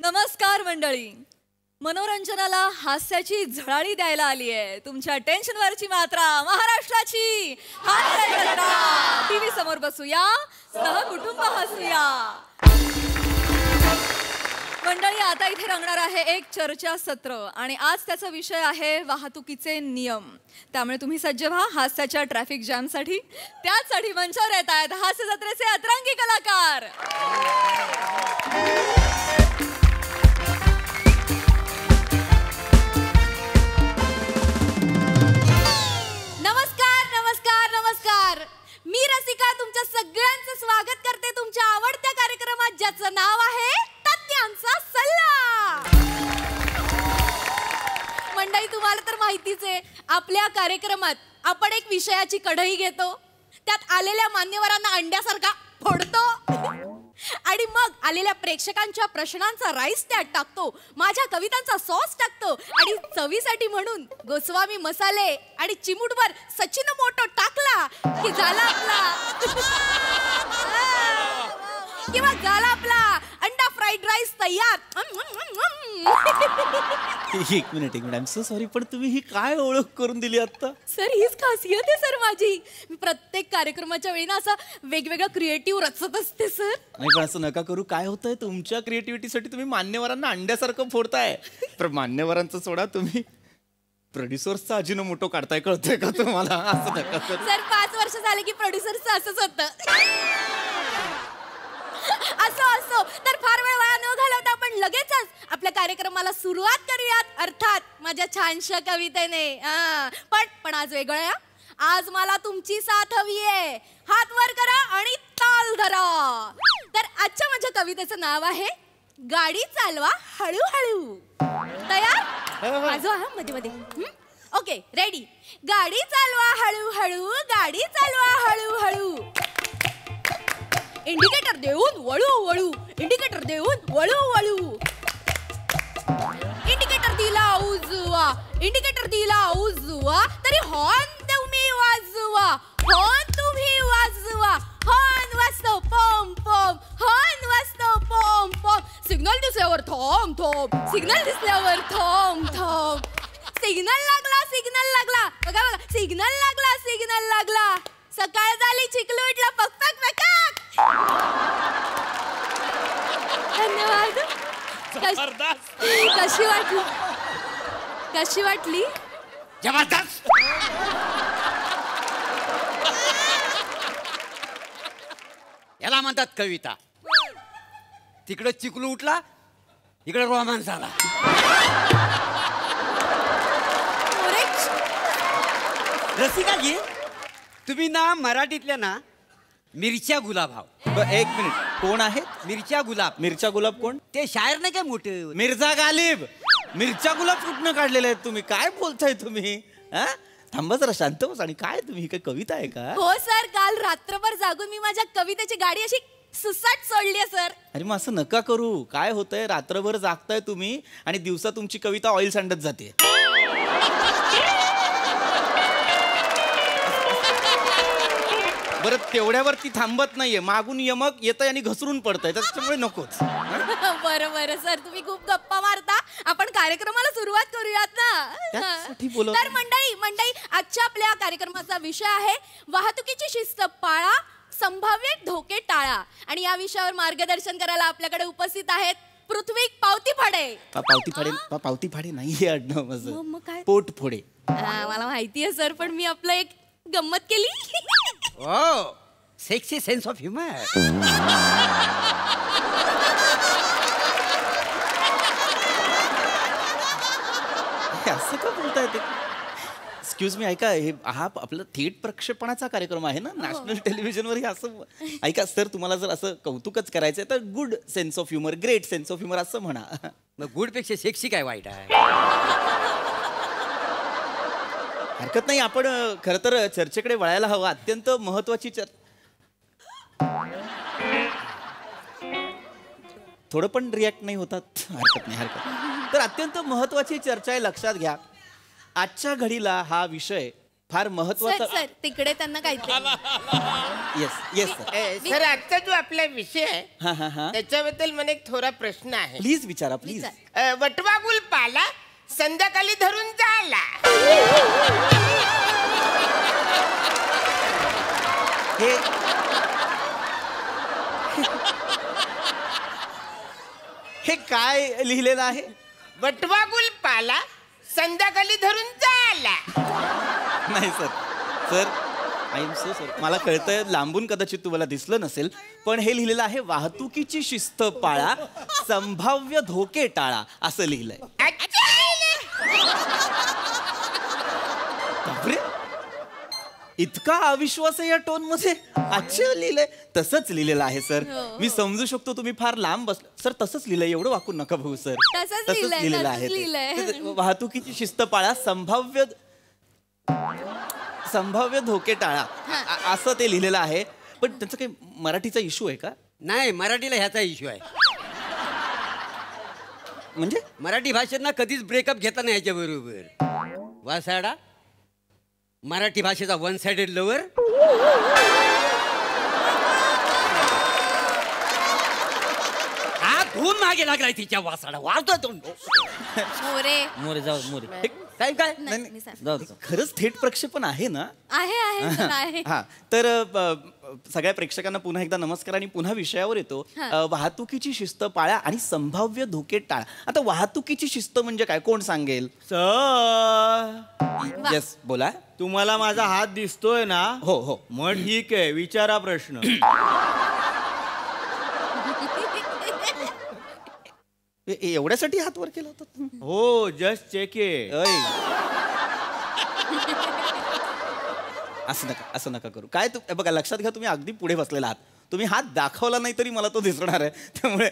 नमस्कार मंडळी. मनोरंजनाला हास्याची झळाळी द्यायला आली आहे. तुमच्या टेन्शनवरची मात्रा महाराष्ट्राची हास्य टीव्ही समोर बसूया, सहकुटुंब हसूया. मंडळी, आता इथे रंगणार आहे एक चर्चासत्र आणि आज त्याचा विषय आहे वाहतुकीचे नियम. त्यामुळे तुम्ही सज्ज व्हा हास्याच्या ट्रॅफिक जॅमसाठी. त्याचसाठी मंचावर येत आहेत हास्य जत्रेचे अतरंगी कलाकार. मी रसिका तुमच्या सगळ्यांचं स्वागत करते तुमच्या आवडत्या कार्यक्रमात ज्याचं नाव आहे तज्ञांचा सल्ला. मंडळी, तुम्हाला तर माहितीच आहे, आपल्या कार्यक्रमात आपण एक विषयाची कढई घेतो, त्यात आलेल्या मान्यवरांना अंड्यासारखा फोडतो आणि मग आलेल्या प्रेक्षकांच्या प्रश्नांचा राईस त्यात टाकतो, माझ्या कवितांचा सॉस टाकतो आणि चवीसाठी म्हणून गोस्वामी मसाले आणि चिमूटभर सचिन मोटो टाकला की झाला आपला किंवा झाला आपला अंडा फ्राईड राईस तयार. एक minute I am so sorry, पण तुम्ही ही काय ओळख करून दिली आता? सर, हीच खासियत आहे सर माझी. मी प्रत्येक कार्यक्रमाच्या वेळी ना असं वेगवेगळं क्रिएटिव्ह रचत असते सर. नाही, पण असं नका करू. काय होतंय, तुमच्या क्रिएटिव्हिटीसाठी तुम्ही मान्यवरांना अंड्यासारखं फोडताय. पण मान्यवरांचं सोडा, तुम्ही प्रोड्युसर्सचा अजिनोमोटो काढताय, कळतंय का तुम्हाला? असं नका करू सर. 5 वर्ष झाले की प्रोड्युसरचं असंच होतं. असो तर फार वेळ वाया न घालवता आपण लगेचच आपल्या कार्यक्रमाला सुरुवात करूयात, अर्थात माझ्या छानशा कवितेने. पण आज वेगळं आहे. आज मला तुमची साथ हवी आहे. हात वर करा आणि ताल धरा. तर आजच्या माझ्या कवितेचं नाव आहे गाडी चालवा हळूहळू. तयार? वाजवा हा मध्ये मध्ये. Okay, ready. गाडी चालवा हळूहळू, गाडी चालवा हळूहळू. इंडिकेटर देऊन वळू वळू, इंडिकेटर देऊन वळू वळू. इंडिकेटर दिला उजवा, इंडिकेटर दिला उजवा, तरी हॉर्न तुम्ही वाजवा, हॉर्न तुम्ही वाजवा. हॉर्न वाजतो पॉम पॉम, हॉर्न वाजतो पॉम पॉम. सिग्नल दिसल्यावर थॉम थॉम, सिग्नल दिसल्यावर थॉम थॉम. सिग्नल लागला, सिग्नल लागला, बघा बघा, सिग्नल लागला, सिग्नल लागला. सकाळ झाली, चिखल उठला, पक पक पकाक. धन्यवाद. कशी वाटली? कशी वाटली? जबरदस्त. याला म्हणतात कविता. तिकडे चिखलू उठला, इकडे रोमांस झाला. रसिका जी, तुम्ही ना मराठीतल्या ना मिरच्या गुलाब हाव. एक मिनिट, कोण आहे मिरच्या गुलाब? मिरच्या गुलाब कोण? ते शायर नाही काय मोठे? मिर्झा गालिब. मिरच्या गुलाब कुठनं काढलेले आहेत तुम्ही? काय बोलताय तुम्ही? थांबा जरा, शांत बस. आणि काय तुम्ही, काय कविता आहे का? हो सर, काल रात्रभर जागून मी माझ्या कवितेची गाडी अशी सुसाट सोडली आहे सर. अरे मग असं नका करू. काय होतंय, रात्रभर जागताय तुम्ही आणि दिवसा तुमची कविता ऑइल सांडत जाते. बरं, तेवढ्यावरती थांबत नाहीये, मागून यमक येतंय आणि घसरून पडतंय, त्याच्यामुळे नकोच. बरं बरं सर, तुम्ही खूप गप्पा मारता. आपण कार्यक्रमाला सुरुवात करूयात ना. तर मंडळी, आजच्या आपल्या कार्यक्रमाचा विषय आहे वाहतुकीची शिस्त पाळा, संभाव्य धोके टाळा. आणि या विषयावर मार्गदर्शन करायला आपल्याकडे उपस्थित आहेत पृथ्वी पावती फाडे. पावती फाडे नाहीये आडनाव माझं. मग काय? पोट फोडे. मला माहिती आहे सर, पण मी आपलं एक गंमत केली. ओ, सेक्सी सेन्स ऑफ ह्युमर. असं का बोलताय ते? एक्सक्यूज मी, ऐका, हे हा आपलं थेट प्रक्षेपणाचा कार्यक्रम आहे ना, नॅशनल टेलिव्हिजनवर. हे असं ऐका सर, तुम्हाला जर असं कौतुकच करायचंय तर good sense of humour, great sense of humour असं म्हणा. मग गुड पेक्षा सेक्सी काय वाईट आहे? हरकत नाही. आपण खरं तर चर्चेकडे वळायला हवं. अत्यंत महत्वाची थोडं पण रिॲक्ट नाही होतात, हरकत नाही. तर अत्यंत महत्वाची चर्चा आहे, लक्षात घ्या. आजच्या घडीला हा विषय फार सर महत्वाचा. सर तिकडे त्यांना काहीतरी येस येस सर. सर आजचा जो आपला विषय आहे हा हा हा त्याच्याबद्दल मला एक थोडा प्रश्न आहे. प्लीज विचारा प्लीज. वटवागुल पाला संध्याकाळी धरून झाला. हे हे काय लिहिलेलं आहे? वटवागुल पाला संध्याकाळी धरून झाला. नाही sir. Sir I am so sir. मला कळतंय लांबून कदाचित तुम्हाला दिसलं नसेल, पण हे लिहिलेलं आहे वाहतुकीची शिस्त पाळा, संभाव्य धोके टाळा असं लिहिलंय. अच्छा. बापरे, इतका अविश्वास आहे या टोन मध्ये. अच्छा लिहिलंय. तसंच लिहिलेलं आहे सर. मी समजू शकतो तुम्ही फार लांब बसला. सर तसंच लिहिलंय, एवढं वाकून नका भाऊ सर. तसंच लिहिलेलं लिहिलंय, आहे तसंच लिहिलंय. ते. वाहतुकीची शिस्त पाळा, संभाव्य धोके टाळा असं ते लिहिलेलं आहे. पण त्यांचं काही मराठीचा इश्यू आहे का? नाही, मराठीला ह्याचा इश्यू आहे. म्हणजे मराठी भाषेत ना कधीच ब्रेकअप घेता नाही ह्याच्या बरोबर. वासाडा मराठी भाषेचा वन साइडेड लवर. हा धूम मागे लागलाय तिच्या वासाडा. वाजतो तोंड. मोरे मोरे जाऊ मोरे. काय काय नाही, नाही, सर. जाऊ दे. खरंच थेट प्रक्षेपण आहे ना? आहे सर, आहे. हा तर सगळ्या प्रेक्षकांना पुन्हा एकदा नमस्कार आणि पुन्हा विषयावर येतो. वाहतुकीची शिस्त पाळा आणि संभाव्य धोके टाळा. आता वाहतुकीची शिस्त म्हणजे काय, कोण सांगेल? सर येस बोला. तुम्हाला माझा हात दिसतोय ना? हो हो. मग ठीक आहे, विचारा प्रश्न. एवढ्यासाठी हात वर केला होता तुम्ही? हो, जस्ट चेक इट. अय. असं नका करू. काय बघा, लक्षात घ्या, तुम्ही अगदी पुढे बसलेला आहात. तुम्ही हात दाखवला नाही तरी मला तो दिसणार आहे. त्यामुळे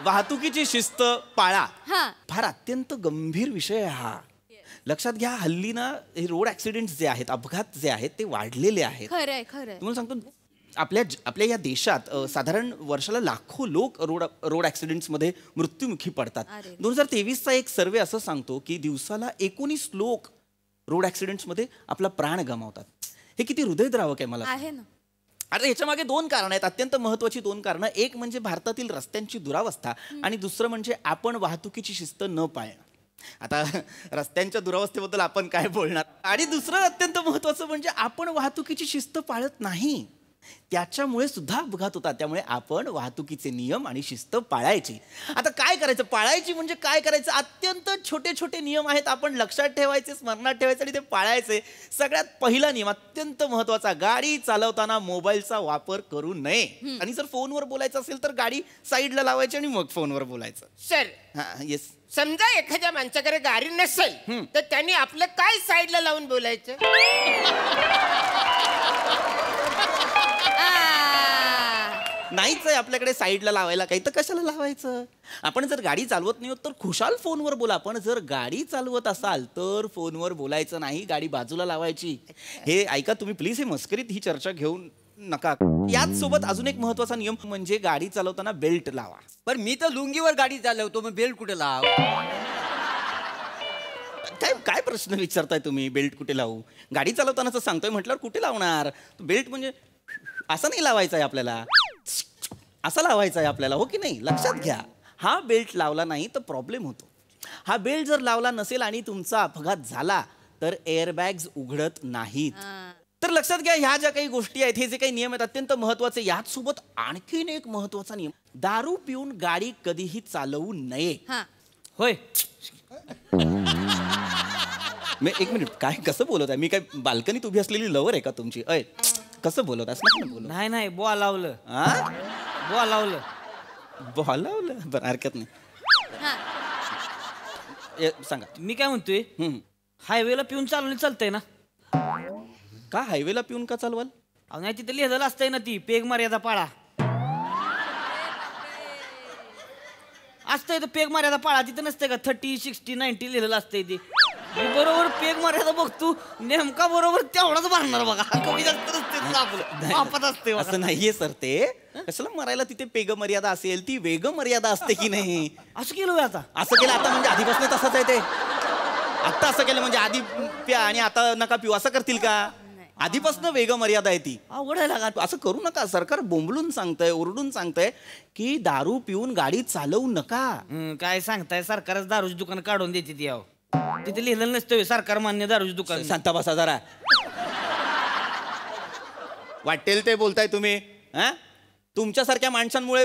वाहतुकीची शिस्त पाळा. हा. फार अत्यंत गंभीर विषय आहे हा. लक्षात घ्या, हल्ली ना हे रोड ऍक्सिडेंट जे आहेत, अपघात जे आहेत ते वाढलेले आहेत. खरंय खरंय. तुम्हाला सांगतो, आपल्या या देशात साधारण वर्षाला लाखो लोक रोड ऍक्सिडेंट्समध्ये मृत्युमुखी पडतात. 2023चा एक सर्वे असं सांगतो की दिवसाला 19 लोक रोड ऍक्सिडेंट्समध्ये आपला प्राण गमावतात. हे किती हृदयद्रावक आहे मला. आहे ना. आता याच्या मागे 2 कारणं आहेत, अत्यंत महत्वाची 2 कारणं. एक म्हणजे भारतातील रस्त्यांची दुरावस्था आणि दुसरं म्हणजे आपण वाहतुकीची शिस्त न पाळणं. आता रस्त्यांच्या दुरावस्थेबद्दल आपण काय बोलणार. आणि दुसरं अत्यंत महत्वाचं म्हणजे आपण वाहतुकीची शिस्त पाळत नाही, त्याच्यामुळे सुद्धा अपघात होतात. त्यामुळे आपण वाहतुकीचे नियम आणि शिस्त पाळायची. आता काय करायचं, पाळायची म्हणजे काय करायचं? अत्यंत छोटे छोटे नियम आहेत, आपण लक्षात ठेवायचे, स्मरणात ठेवायचे आणि ते पाळायचे. सगळ्यात पहिला नियम अत्यंत महत्वाचा, गाडी चालवताना मोबाईलचा वापर करू नये. आणि जर फोनवर बोलायचं असेल तर गाडी साईडला लावायची आणि मग फोनवर बोलायचं. सर हा येस. समजा एखाद्या माणसाकडे गाडी नसेल तर त्यांनी आपलं काय साईडला लावून बोलायचं? नाहीच आहे आपल्याकडे साईडला लावायला काही, तर कशाला लावायचं? आपण जर गाडी चालवत नाही तर खुशाल फोनवर बोला. पण जर गाडी चालवत असाल तर फोनवर बोलायचं नाही, गाडी बाजूला लावायची. हे ऐका तुम्ही प्लीज, हे मस्करीत ही चर्चा घेऊन नका. याच सोबत अजून एक महत्वाचा नियम म्हणजे गाडी चालवताना बेल्ट लावा. पण मी तर लुंगीवर गाडी चालवतो, मग बेल्ट कुठे लाव? काय प्रश्न विचारताय तुम्ही? बेल्ट कुठे लावू? गाडी चालवतानाच सांगतोय म्हटल्यावर कुठे लावणार? बेल्ट म्हणजे असं नाही लावायचं आहे आपल्याला, असं लावायचं आहे आपल्याला, हो की नाही? लक्षात घ्या, हा बेल्ट लावला नाही तर प्रॉब्लेम होतो. हा बेल्ट जर लावला नसेल आणि तुमचा अपघात झाला तर एअरबॅग्स उघडत नाहीत. तर लक्षात घ्या, ह्या ज्या काही गोष्टी आहेत, हे जे काही नियम आहेत अत्यंत महत्वाचे. याच सोबत आणखीन एक महत्वाचा नियम, दारू पिऊन गाडी कधीही चालवू नये. होय. एक मिनिट, काय कसं बोलत आहे? मी काय बाल्कनीत उभी असलेली लवर आहे का तुमची? अय कसं बोलत आहे? बोलत नाही नाही, बुवा लावलं. हा, बुवा लावलं. बोलावलं बरं, हरकत नाही. सांगा. मी काय म्हणतोय, हायवेला पिऊन चालवली चालतंय ना? का हायवेला पिऊन का चालवाल? अहो नाही, तिथे लिहिलेलं असतंय ना, ती पेग मर्यादा पाळा असतंय. तर पेग मर्यादा पाळा तिथं नसतंय का? 30, 60, 90 लिहिलेलं असतंय ते. मी बरोबर पेग मर्यादा बघतो, नेमका बरोबर तेवढाच भरणार बघा. कमी जास्त असते. असं नाहीये सर, ते कशाला मरायला तिथे पेग मर्यादा असेल, ती वेग मर्यादा असते की नाही? असं केलं आता? असं केलं आता म्हणजे आधीपासून तसंच आहे ते. आता असं केलं म्हणजे आधी प्या आणि आता नका पिऊ असं करतील का? आधीपासून वेग मर्यादा आहे ती. अवघड आहे लागा. असं करू नका. सरकार बोंबलून सांगतंय, ओरडून सांगतंय की दारू पिऊन गाडी चालवू नका. काय सांगताय, सरकारच दारूची दुकान काढून देते ती याव. तिथे लिहिलं नसतं सरकार मान्य दारूची दुकान. शांत बसा जरा. वाटेल ते बोलताय तुम्ही. हा, तुमच्यासारख्या माणसांमुळे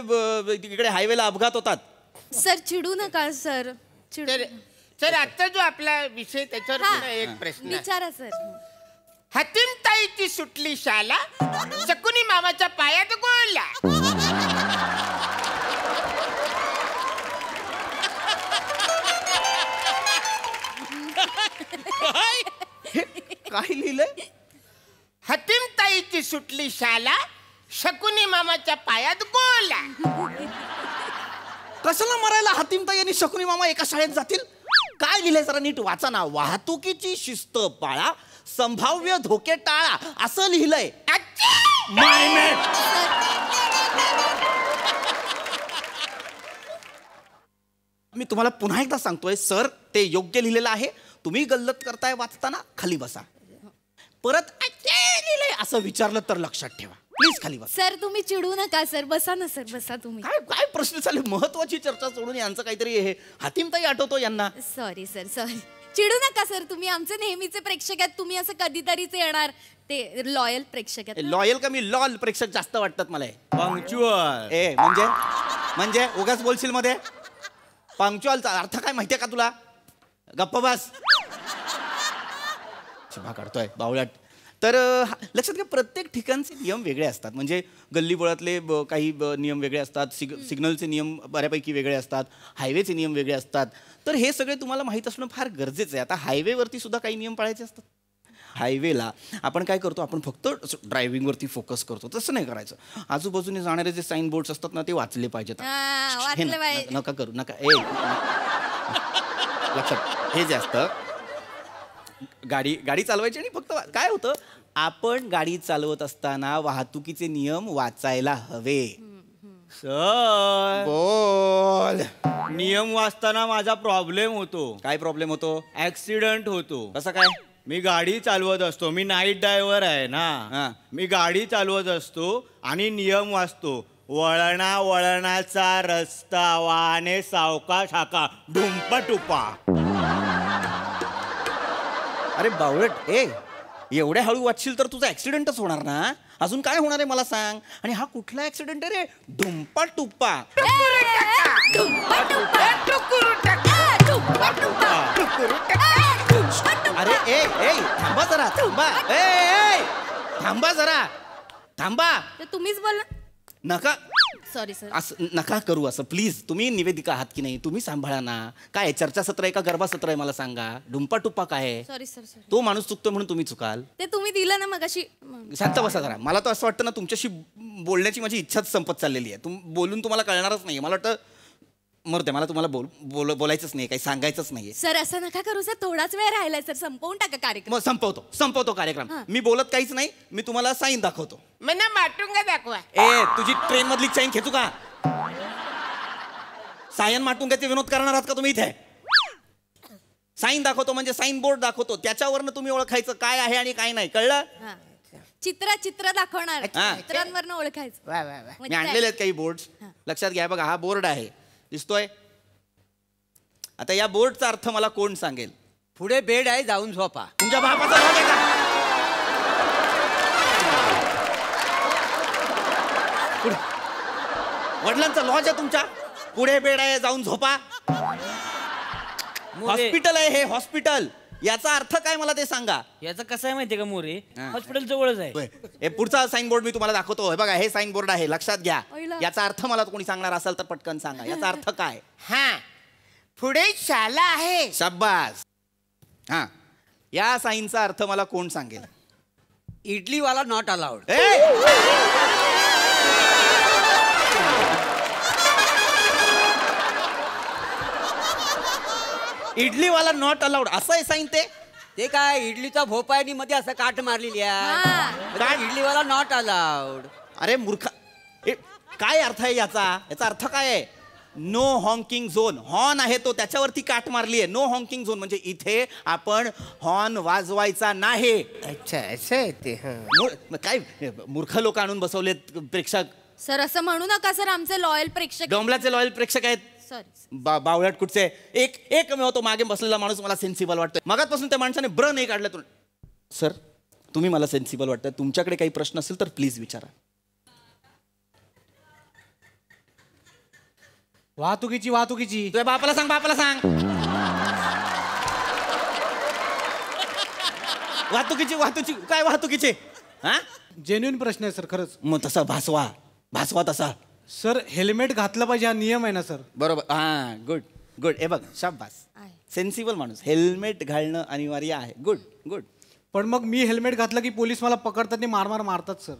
इकडे हायवेला अपघात होतात. सर चिडू नका सर. तर सर आता जो आपला विषय त्याच्यावर हा. पुन्हा एक प्रश्न आहे. विचारा सर. हतीमताईची सुटली शाला शकुनी मामाच्या पायात गोळला. काय लिहिलंय? हतीमताईची सुटली शाला शकुनी मामाच्या पायात गोळला. कशाला मरायला हतीमताई आणि शकुनी मामा एका शाळेत जातील? काय लिहिलंय जरा नीट वाचा ना. वाहतुकीची शिस्त पाळा, संभाव्य धोके टाळा असं लिहिलंय. मी तुम्हाला पुन्हा एकदा सांगतोय सर, ते योग्य लिहिलेलं आहे. तुम्ही गल्लत करताय वाचताना खाली बसा. परत लिहिलंय असं विचारलं तर लक्षात ठेवा. प्लीज खाली बसा. सर तुम्ही चिडू नका सर. बसा ना सर, बसा तुम्ही. काय काय प्रश्न चालू? महत्वाची चर्चा सोडून यांचं काहीतरी हे हातीमताई आठवतो यांना. Sorry sir, sorry. चिडू नका सर. तुम्ही आमचे नेहमीचे प्रेक्षक आहेत. तुम्ही असं कधीतरीच येणार ते लॉयल प्रेक्षक आहेत ना. लॉयल का मी लॉल प्रेक्षक जास्त वाटतात मला. पंक्च्युअल. ए म्हणजे उगाच बोलशील मध्ये. पंक्च्युअलचा अर्थ काय माहितीये का तुला? गप्प बस. शिभा काढतोय बावळट. तर लक्षात घ्या, प्रत्येक ठिकाणचे नियम वेगळे असतात. म्हणजे गल्लीबोळातले काही नियम वेगळे असतात. सिग्नलचे नियम बऱ्यापैकी वेगळे असतात. हायवेचे नियम वेगळे असतात. तर हे सगळे तुम्हाला माहीत असणं फार गरजेचं आहे. आता हायवेवरती सुद्धा काही नियम पाळायचे असतात. हायवेला आपण काय करतो, आपण फक्त ड्रायव्हिंगवरती फोकस करतो. तसं नाही करायचं. आजूबाजूने जाणारे जे साईन बोर्ड्स असतात ना, ते वाचले पाहिजेत. वाचले पाहिजे. नका करू नका. लक्षात, हे जे असतं गाडी चालवायची आणि फक्त काय होतं, आपण गाडी चालवत असताना वाहतुकीचे नियम वाचायला हवे. सर, बोल. नियम वाचताना माझा प्रॉब्लेम होतो. काय प्रॉब्लेम होतो? ऍक्सिडेंट होतो. कसं काय? मी गाडी चालवत असतो. मी नाईट ड्रायव्हर आहे हा. ना. मी गाडी चालवत असतो आणि नियम वाचतो. वळणाचा रस्ता, वाहने सावकाश हाका, ढुंपा टुपा. अरे बावळट, एवढ्या हळू वाचशील तर तुझा ऍक्सिडेंटच होणार ना. अजून काय होणार आहे मला सांग. आणि हा कुठला ऍक्सिडेंट आहे रे? ढुंपा टुप्पा. अरे थांबा जरा. थांबा. तर तुम्हीच बोला. नका सॉरी सर. असं नका करू असं प्लीज. तुम्ही निवेदिका आहात की नाही? तुम्ही सांभाळा ना. काय चर्चासत्र आहे का गर्भासत्र आहे मला सांगा. ढुंपा टुप्पा काय आहे? Sorry sir, sorry. तो माणूस चुकतो म्हणून तुम्ही चुकाल? ते तुम्ही दिलं ना मगाशी. शांत बसा जरा. मला तर असं वाटतं ना, तुमच्याशी बोलण्याची माझी इच्छाच संपत चाललेली आहे. बोलून तुम्हाला कळणारच नाही. मला वाटतं मरते, मला तुम्हाला बोलायचंच नाही, काही सांगायचंच नाहीये. सर असं नका करू सर. थोडाच वेळ राहिलाय सर. संपवून टाका कार्यक्रम. मग संपवतो कार्यक्रम. मी बोलत काहीच नाही. मी तुम्हाला साईन दाखवतो. मना माटुंगा दाखवा. तुझी ट्रेन मधली चैन खेचू का? सायन माटुंगाचे विनोद करणार आहात का तुम्ही इथे? साईन दाखवतो म्हणजे साईन बोर्ड दाखवतो. त्याच्यावरनं तुम्ही ओळखायचं काय आहे आणि काय नाही. कळलं? चित्र दाखवणार. हा. चित्रांवरनं ओळखायचं. वा वा वा. मी आणलेले आहेत काही बोर्ड. लक्षात घ्या. बघा, हा बोर्ड आहे, दिसतोय? आता या बोर्डचा अर्थ मला कोण सांगेल? पुढे बेड आहे, जाऊन झोपा. तुमच्या बापाचा लॉज आहे का? वडिलांचा लॉज आहे तुमच्या? पुढे बेड आहे, जाऊन झोपा. हॉस्पिटल आहे हे, हॉस्पिटल. याचा अर्थ काय मला ते सांगा. याचं कसं आहे माहितीये का मोरे? हॉस्पिटल जवळच आहे. हे पुढचा साईन बोर्ड मी तुम्हाला दाखवतो. बघा, हे साईन बोर्ड आहे, लक्षात घ्या. ओयला. याचा अर्थ मला कोणी सांगणार असेल तर पटकन सांगा. याचा अर्थ काय? हा, पुढे शाला आहे. शाबास. हा, या साईनचा अर्थ मला कोण सांगेल? इडलीवाला नॉट अलाउड. इडलीवाला नॉट अलाउड असं आहे साईन ते? ते काय इडलीचा भोपा आणि मध्ये असं काठ मारलेली आहे. काय इडलीवाला नॉट अलाउड. अरे मूर्खा, काय अर्थ आहे याचा? याचा अर्थ काय आहे? No honking zone. हॉर्न आहे तो, त्याच्यावरती काट मारली आहे. नो हॉन्किंग झोन म्हणजे इथे आपण हॉर्न वाजवायचा नाही. अच्छा असं आहे ते. काय मूर्ख लोक आणून बसवलेत प्रेक्षक. सर असं म्हणू नका सर, आमचे लॉयल प्रेक्षक. डोंबल्याचे लॉयल प्रेक्षक आहेत. सॉरी. बावळट कुठचे. एक मी होतो मागे बसलेला माणूस मला सेन्सिबल वाटतोय. मगातपासून त्या माणसाने ब्र नाही काढलं. सर तुम्ही मला सेन्सिबल वाटतं. तुमच्याकडे काही प्रश्न असेल तर प्लीज विचारा. वाहतुकीची तुझ्या बापाला सांग. वाहतुकीची काय वाहतुकीचे. हा जेन्युइन प्रश्न आहे सर खरंच. मग तसा भासवा तसा. सर हेल्मेट घातलं पाहिजे हा नियम आहे ना सर. बरोबर. हा गुड. हे बघ शाबास. सेन्सिबल माणूस. हेल्मेट घालणं अनिवार्य आहे. गुड. पण मग मी हेल्मेट घातलं की पोलीस मला पकडतात आणि मारतात सर.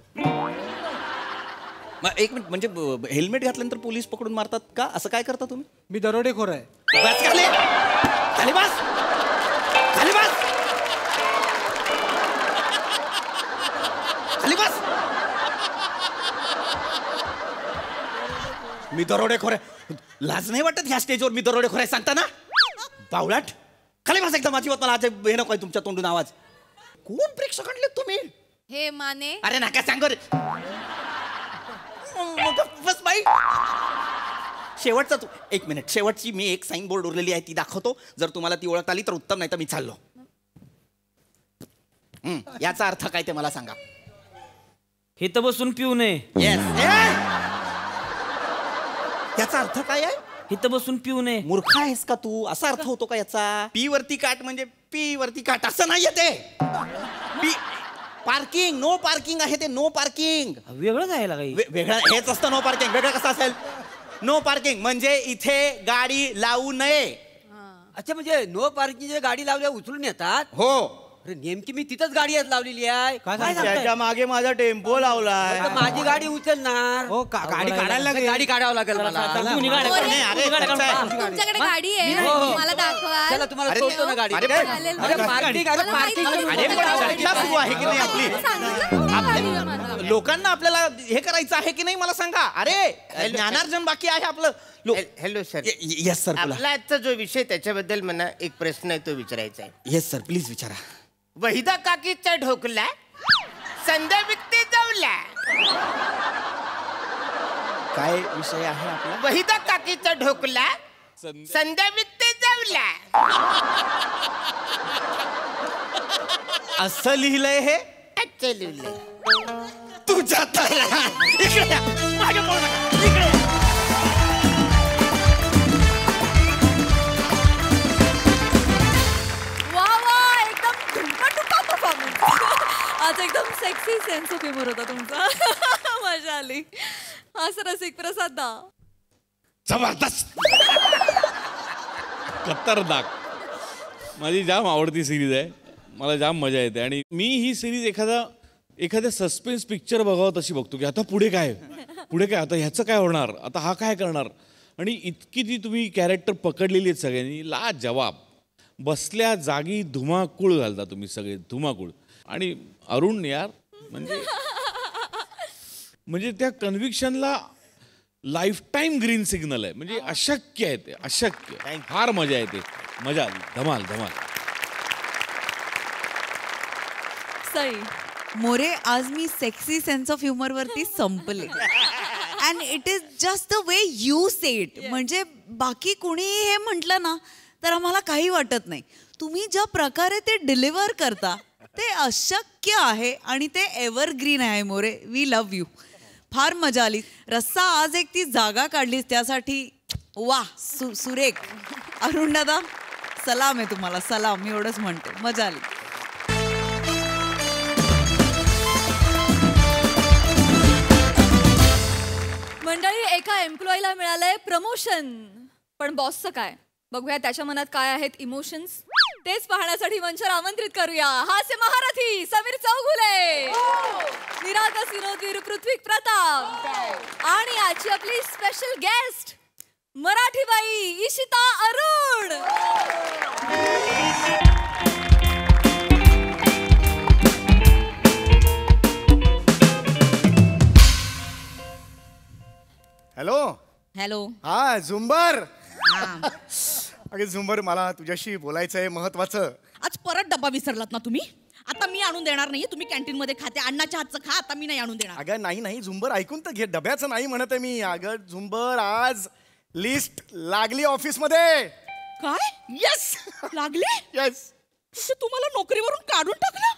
मग एक मिनिट, म्हणजे हेल्मेट घातल्यानंतर पोलीस पकडून मारतात का? असं काय करता तुम्ही? मी दरोडेखोर आहे. बस खाली बस. मी दरोडेखोर आहे. लाज नाही वाटत ह्या स्टेजवर मी दरोडेखोर आहे सांगताना? बावळाट. खाली बस एकदम. अजिबात मला आज हे नको आहे तुमच्या तोंडून आवाज. कोण प्रेक्षक आणले तुम्ही? हे माने. अरे नका सांग रे. बस बाई. शेवटचा तू. एक मिनिट. शेवटची मी एक साईन बोर्ड उरलेली आहे ती दाखवतो. जर तुम्हाला ती ओळखता आली तर उत्तम, नाही तर मी चाललो. याचा अर्थ काय ते मला सांगा. इथं बसून पिऊ नये. याचा अर्थ काय आहे? इथं बसून पिऊ नये. मूर्ख आहेस का तू? असा अर्थ होतो का याचा? पी वरती काट म्हणजे पी वरती काट असं नाहीये ते. P parking. नो पार्किंग आहे ते. नो पार्किंग वेगळं आहे काही. वेगळं हेच असतं. नो पार्किंग वेगळं कसं असेल? नो पार्किंग म्हणजे इथे गाडी लावू नये. अच्छा, म्हणजे नो पार्किंग गाडी लावल्या उचलून येतात. हो. अरे नेमकी मी तिथंच गाडी लावलेली आहे. काय सांगताय? त्याच्या मागे माझा टेम्पो लावलाय. तर माझी गाडी उचलणार. हो गाडी काढायला लागेल. गाडी काढावं लागेल मला. तुम्ही गाड्या काढा. नाही, अरे, तुम्ही गाड्या काढा. तुमच्याकडे गाडी आहे हो, हो. मला दाखवा. चला तुम्हाला सोडतो ना गाडी. अरे, चालेल. अरे पार्किंग. मला माहिती नाही. अरे, पण चर्चा सुरू आहे की नाही आपली? सांगितलं ना गाडी आहे मला. लोकांना आपल्याला हे करायचं आहे की नाही मला सांगा. अरे ज्ञानार्जन बाकी आहे आपलं. Hello sir. येस सर बोला. आपला आजचा जो विषय त्याच्याबद्दल मला एक प्रश्न आहे तो विचारायचा आहे. येस सर प्लीज विचारा. वहिदा काकीचा ढोकला संध्या विकते जाऊला. काय विषय आहे आपला? वहिदा काकीचा ढोकला संध्या विकते जाऊला. असं लिहिलंय हे? अच्छा लिहिलंय. तुझ्या इकडे या. मागे पळू नका. इकडे या. आज एकदम सेक्सी सेन्स ऑफ ह्युमर होता तुमचा. मजा आली. हाच रसिक प्रसाद दा. जबरदस्त. खतरनाक. माझी जाम आवडती सिरीज आहे. मला जाम मजा येते आणि मी ही सिरीज एखाद्या सस्पेन्स पिक्चर बघावं तशी बघतो की आता पुढे काय आता ह्याचं काय होणार, आता हा काय करणार. आणि इतकी ती तुम्ही कॅरेक्टर पकडलेली आहेत सगळ्यांनी. ला जवाब. बसल्या जागी धुमाकूळ घालता तुम्ही सगळे. धुमाकूळ. आणि अरुण यार म्हणजे त्या कन्व्हिक्शनला लाईफ टाईम ग्रीन सिग्नल आहे. म्हणजे अशक्य आहे ते. अशक्य. फार मजा येते. मजा आली. धमाल. सई. मोरे, आज मी सेक्सी सेन्स ऑफ ह्युमर वरती संपले. And it is just the way you say it. म्हणजे बाकी कुणी हे म्हटलं ना तर आम्हाला काही वाटत नाही. तुम्ही ज्या प्रकारे ते डिलिव्हर करता ते अशक्य आहे आणि ते एव्हरग्रीन आहे. More, we love you. फार मजा आली. रस्सा आज एक ती जागा काढलीस त्यासाठी वा सुरेख. अरुण दादा सलाम आहे तुम्हाला. सलाम. मी एवढंच म्हणते. मजा आली. मंडळी, एका एम्प्लॉईला मिळालंय प्रमोशन. पण बॉसचं काय? बघूया त्याच्या मनात काय आहेत इमोशन्स. तेच पाहण्यासाठी मंचावर आमंत्रित करूया हास्य महारथी समीर चौगुले, निरागस विनोदवीर पृथ्वी प्रताप आणि आजची आपली स्पेशल गेस्ट मराठी बाई इशिता अरुण. हॅलो. हॅलो. हा झुंबर. अगे झुंबर, मला तुझ्याशी बोलायचं आहे महत्वाचं. आज परत डब्बा विसरलात ना तुम्ही? आता मी आणून देणार नाही. तुम्ही कॅन्टीन मध्ये खाते अण्णाच्या हातचं खा. आता मी नाही आणून देणार. अगं नाही झुंबर, ऐकून तर घे. डब्याचं नाही म्हणत आहे मी. अगं झुंबर, आज लिस्ट लागली ऑफिस मध्ये. काय? येस लागले? येस. तुम्हाला नोकरीवरून काढून टाकलं?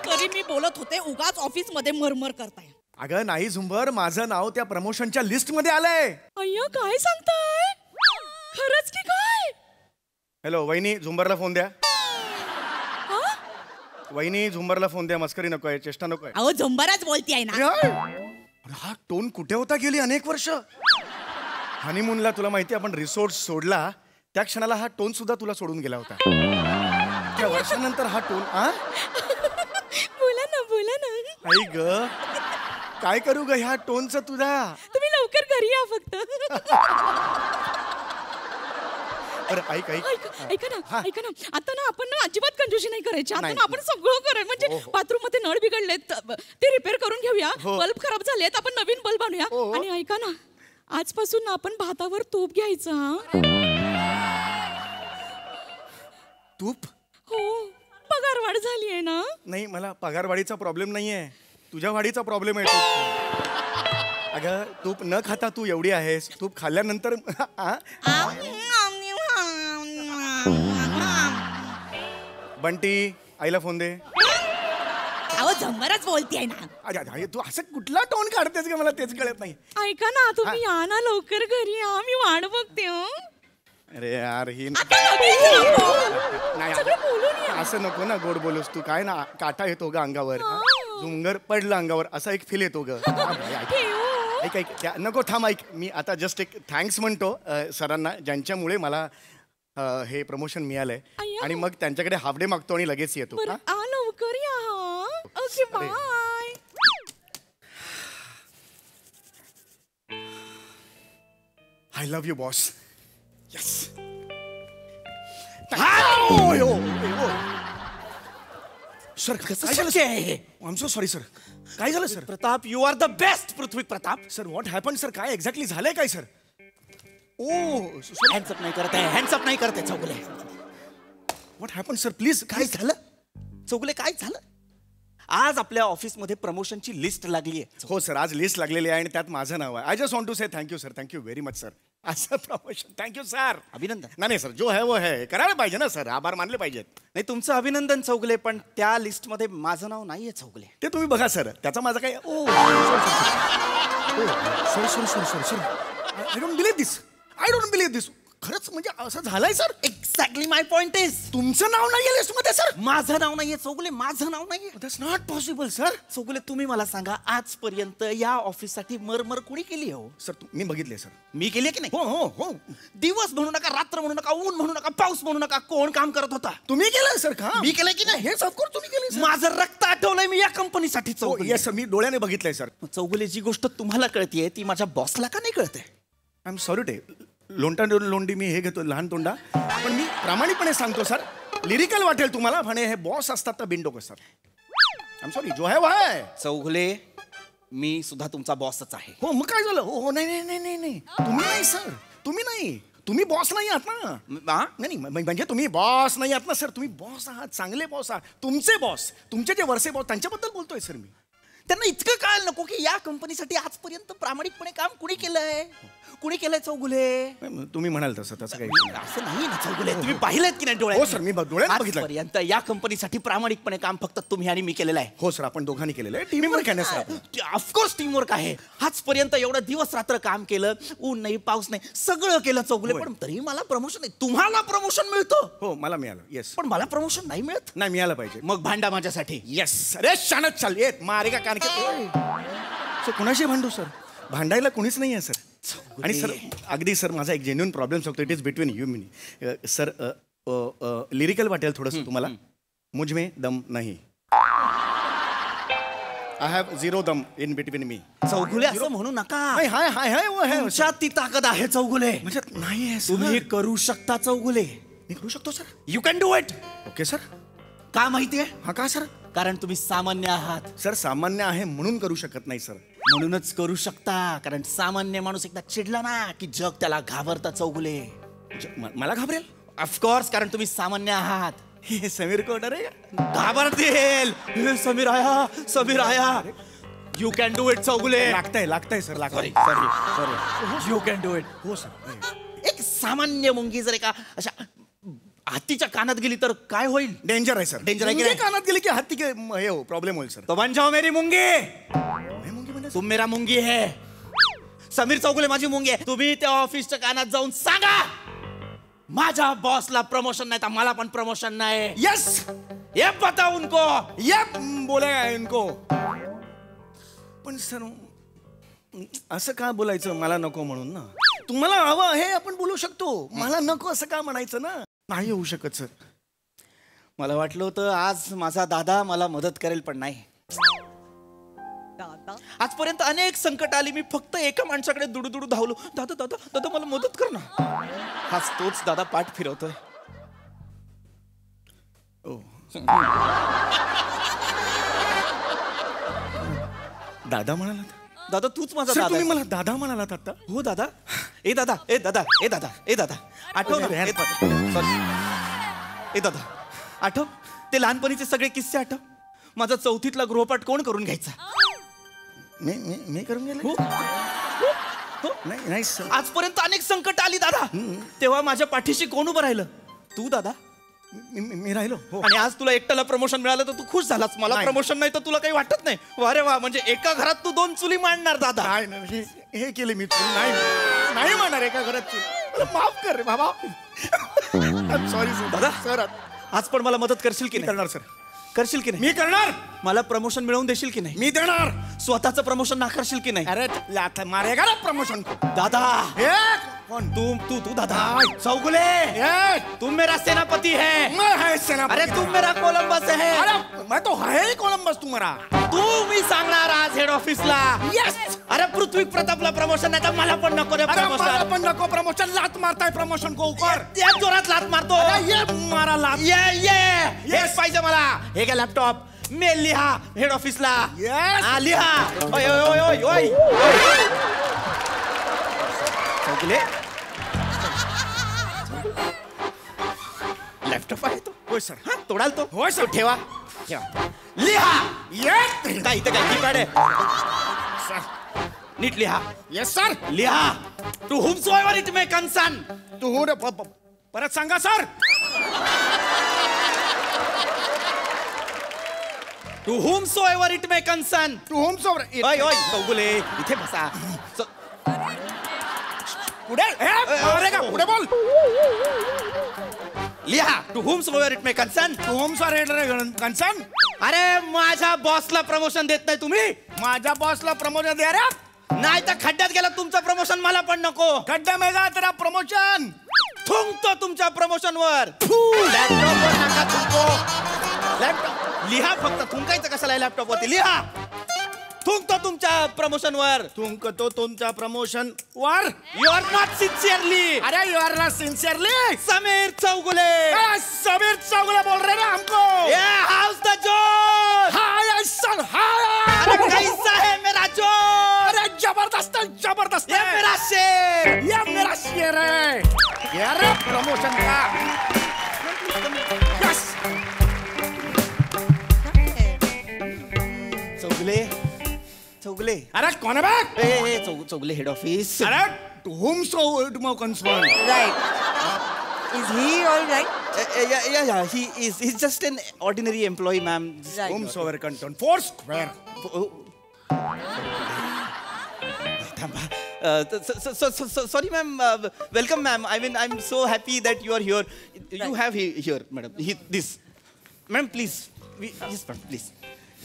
तरी मी बोलत होते उगाच ऑफिस मध्ये मरमर करताय. अगं नाही झुंबर, माझं नाव त्या प्रमोशनच्या लिस्ट मध्ये आलंय. अय्या, काय सांगताय? खरंच की काय? हॅलो वहिनी, झुंबरला फोन द्या. वहिनी, झुंबरला फोन द्या. मस्करी नकोय, चेष्टा नकोय. अहो झुंबरच बोलतीये ना. हा टोन कुठे होता गेली अनेक वर्ष. हनीमूनला तुला माहिती, आपण रिसोर्ट सोडला त्या क्षणाला हा टोन सुद्धा तुला सोडून गेला होता. त्या वर्षानंतर हा टोन. बोला ना. आई ग, काय करू ग ह्या टोनचं तुझा. तुम्ही लवकर घरी या फक्त. अरे ऐक ऐका ना आता ना आपण ना अजिबात कंजूशी नाही करायची. आता नाही. ना आपण सगळं करायचं. म्हणजे बाथरूम मध्ये नळ बिघडलेत ते रिपेअर करून घेऊया. बल्ब खराब झालेत, आपण नवीन बल्ब आणूया. आणि ऐका ना, आजपासून ना आपण भातावर तूप घ्यायचं. तूप? हो, पगार वाढ झाली आहे ना. नाही, मला पगारवाढीचा प्रॉब्लेम नाहीये, तुझ्या वाढीचा प्रॉब्लेम आहे. अगं तूप न खाता तू एवढी आहेस, तूप खाल्ल्यानंतर बंटी, आईला फोन दे. अहो झंबरच बोलतीये ना. अरे तू असं कुठला टोन काढतेस का, मला तेच कळत नाही. ऐका ना, तुम्ही या ना लवकर घरी या. मी वाट बघते. अरे यार, ही नाही बोलून या. असं नको ना गोड बोलूस तू. काय ना, काटा येतो ग अंगावर, झुंगर पडलं अंगावर, असा एक फील येतो ग. ऐक नको, थांब ऐक. मी आता जस्ट एक थँक्स म्हणतो सरांना, ज्यांच्यामुळे मला हे प्रमोशन मिळालंय. आणि मग त्यांच्याकडे हाफ डे मागतो आणि लगेच येतो. लवकर या. Okay, bye. I love you boss. Yes. Sir कसं I am so sorry sir. काय झालं sir? Pratap, you are the best. Prithvi Pratap. Sir what happen sir? काय एक्झॅक्टली झालंय काय सर? ओ हँड्सअप नाही करत आहे, हँड्सअप नाही करते Chougule. What happen sir? Please. काय झालं चौगुले, काय झालं? आज आपल्या ऑफिसमध्ये प्रमोशनची लिस्ट लागली आहे. हो सर, आज लिस्ट लागलेली आहे आणि त्यात माझं नाव आहे. I just want to say thank you sir. Thank you very much sir. असं प्रमोशन. Thank you sir. अभिनंदन. नाही सर, जो है वो है. करायला पाहिजे ना सर, आभार मानले पाहिजेत. नाही, तुमचं अभिनंदन चौगुले, पण त्या लिस्टमध्ये माझं नाव नाहीये चौगुले. ते तुम्ही बघा सर, त्याचा माझा काय. ओ सर आय डोंट बिलीव्ह दिस. खरंच म्हणजे असं झालंय sir? Exactly my point is. तुमचं नाव नाहीये लिस्टमध्ये सर? माझं नाव नाहीये चौगुले, माझं नाव नाहीये. That's not possible sir. Chougule, तुम्ही मला सांगा, आजपर्यंत या ऑफिससाठी मरमर कुणी केली हो? सर मी बघितले सर. मी केली की नाही? हो. दिवस म्हणू नका, रात्र म्हणू नका, ऊन म्हणू नका, पाऊस म्हणू नका. कोण काम करत होता? तुम्ही केलंय सर का? मी केलंय की नाही? हेच ऑफकोर्स तुम्ही केलंय. माझं रक्त आठवलंय मी या कंपनीसाठी चौगुले. येस सर, मी डोळ्याने बघितलंय सर. चौगुले, जी गोष्ट तुम्हाला कळतीये ती माझ्या बॉसला का नाही कळते? आय एम सॉरी टे. लोंडी मी हे घेतो, लहान तोंडा. पण मी प्रामाणिकपणे सांगतो सर, लिरिकल वाटेल तुम्हाला, म्हणे हे बॉस असतात तर बिनडोक असतात. आय एम सॉरी, जो है वो है. चौगुले, मी सुद्धा तुमचा बॉसच आहे. हो मग काय झालं? हो नाही. तुम्ही नाही सर, तुम्ही नाही. तुम्ही बॉस नाही आहात ना. नाही म्हणजे तुम्ही बॉस नाही आहात ना सर. तुम्ही बॉस आहात, चांगले बॉस आहात. तुमचे बॉस, तुमचे जे वरचे बॉस, त्यांच्याबद्दल बोलतोय सर मी. त्यांना इतकं कळायला नको की या कंपनीसाठी आजपर्यंत प्रामाणिकपणे काम कुणी केलंय चौगुले? तुम्ही म्हणाल तसं, तसं काही असं नाही ना चौगुले. तुम्ही पाहिलेत की नाही डोळ्यात? हो सर, मी डोळ्यात बघितलं. आजपर्यंत या कंपनीसाठी प्रामाणिकपणे काम फक्त तुम्ही आणि मी केलेलं आहे. हो सर, आपण दोघांनी केलेलं आहे. टीमवर्क आहे ना सर. ऑफकोर्स टीमवर्क आहे. आजपर्यंत एवढं दिवस रात्र काम केलं, ऊन नाही पाऊस नाही, सगळं केलं चौगुले, पण तरी मला प्रमोशन नाही. तुम्हाला प्रमोशन मिळतं. हो, मला मिळालं. येस. पण मला प्रमोशन नाही मिळत. नाही मिळालं पाहिजे. मग भांडा माझ्यासाठी. येस. अरे शानच चाल येत मारेगा कान के. सर कुणाशी भांडू सर? भांडायला कोणीच नाही आहे सर. आणि सर अगदी सर, माझा एक जेन्युइन प्रॉब्लेम सांगतो. It is between you me. Sir lyrical वाटेल थोडंसं तुम्हाला. मुझ में दम नाही. आय हॅव झिरो दम इन बिटवीन मी. चौगुले, असं म्हणू नका. हाय तुमच्यात ती ताकद आहे चौगुले. म्हणजे नाही आहे. तुम्ही करू शकता चौगुले. मी करू शकतो sir. You can do it. Okay sir. का माहितीये? हा का सर? कारण तुम्ही सामान्य आहात. सर सामान्य आहे म्हणून करू शकत नाही सर. म्हणूनच करू शकता, कारण सामान्य माणूस एकदा चिडला ना की जग त्याला घाबरता चौगुले. मला घाबरेल? ऑफकोर्स, कारण तुम्ही सामान्य आहात. हे समीर कोण रे? घाबरतील. हे समीर आया. You can do it Chougule. लागतंय sir, sorry you can do it. हो सर. एक सामान्य मुंगी जर एका अशा हत्तीच्या कानात गेली तर काय होईल? डेंजर आहे सर. डेंजर आहे की नाही? कानात गेली की हत्ती के हे हो प्रॉब्लेम होईल सर. तो बन जाओ मेरी मुंगी. तुम मेरा मुंगी है. समीर चौगुले माझी मुंगी आहे. तुम्ही त्या ऑफिसच्या कानात जाऊन सांगा माझ्या बॉसला प्रमोशन नाही तर मला पण प्रमोशन नाही. यस, ये पता उनको. ये बोलेगा इनको. पण सर असं का बोलायचं मला नको म्हणून ना? तुम्हाला हवं हे आपण बोलू शकतो. मला नको असं का म्हणायचं ना? नाही होऊ शकत सर. मला वाटलं होतं आज माझा दादा मला मदत करेल, पण नाही. आजपर्यंत अनेक संकट आली, मी फक्त एका माणसाकडे दुडू धावलो. दादा दादा दादा मला मदत कर ना. हाच तोच दादा पाठ फिरवतोय. दादा म्हणाला? दादा तूच माझा सर दादा तुम्ही आहेस. मला दादा म्हणालात आता? हो दादा. ए दादा आठव ना. Sorry. ए दादा आठव ते लहानपणीचे सगळे किस्से आठव. माझा 4थीतला गृहपाठ कोण करून घ्यायचा? मी करून गेलो. नाही सर. आजपर्यंत अनेक संकट आली दादा, तेव्हा माझ्या पाठीशी कोण उभं राहिलं? तू दादा. मी राहिलो. हो. आणि आज तुला एकट्याला प्रमोशन मिळालं तर तू खुश झालास. मला प्रमोशन नाही तर तुला काही वाटत नाही? वा रे वा, म्हणजे एका घरात तू 2 चुली मांडणार दादा. हे केले मी. नाही म्हणणार एका घरात. माफ कर रे बाबा. Sorry sir. दादा सर आज पण मला मदत करशील की नाही? करणार सर. करशील की नाही? मी करणार. मला प्रमोशन मिळवून देशील की नाही? मी देणार. स्वतःचं प्रमोशन नाकारशील की नाही? अरे मारेगा ना प्रमोशन को. दादा कौन? तू दादा चौगुले. तुम मेरा सेनापति है. मैं है सेनापति. अरे तुम मेरा कोलंबस है. अरे मैं तो है ही कोलंबस तुम्हारा. तू मी सांगणार आज हेड ऑफिसला. यस. अरे पृथ्वी प्रतापला प्रमोशन नाही तर मला पण नको रे प्रमोशन. मला पण नको प्रमोशन. लात मारताय प्रमोशन को ऊपर. या जोरात लात मारतो. ये मारा लात. ये हेच पाहिजे मला. हे काय लॅपटॉप मेल लिहा हेड ऑफिसला. यस. लिहा. ओय चौगुले. लॅपटॉप आहे तो. होय सर. हा तोडाल तो. होय सर. ठेवा. लिहा. येस. काय इथं काय कीपॅड आहे? नीट लिहा. Yes sir. लिहा. To whomsoever it may concern. तू हो रे. परत सांगा sir. To whomsoever it may concern. To home soever. ओय चौगुले इथे बसा. पुढे पुढे बोल. लिहा. To whomsoever it may concern. To home sir concern. अरे माझ्या बॉसला प्रमोशन देत नाही तुम्ही. माझ्या बॉसला प्रमोशन द्या रे. नाही तर खड्ड्यात गेला तुमचं प्रमोशन मला पण नको. खड्डा मेगा तेरा प्रमोशन. थुंकतो तुमच्या प्रमोशन वर. लॅपटॉप वर नका थुंको. लॅपटॉप लिहा फक्त. थुंकायचं कशाला लॅपटॉप वरती? लिहा. थुंकतो तुमच्या प्रमोशन वर. थुंकतो तुमच्या प्रमोशन वर. You are not sincerely. अरे you are not sincerely. Sameer Chougule. Sameer Chougule बोल रहे ना हमको. How's the josh. Hi sir hi. अरे कैसा है मेरा जोश? अरे जबरदस्त जबरदस्त. ये मेरा शेर. ये मेरा शेर है. ये रे प्रमोशन का. यस. चौगुले. अरे कौन है बे? Chougule head office. अरे to whom so it may concern. Right. Is he all right? Yeah. He's just an ordinary employee, ma'am. Home soever canton 4 square. Sorry, ma'am. Welcome, ma'am. I mean, I'm so happy that you are here. You have here, madam. This, ma'am. Please, yes, ma'am.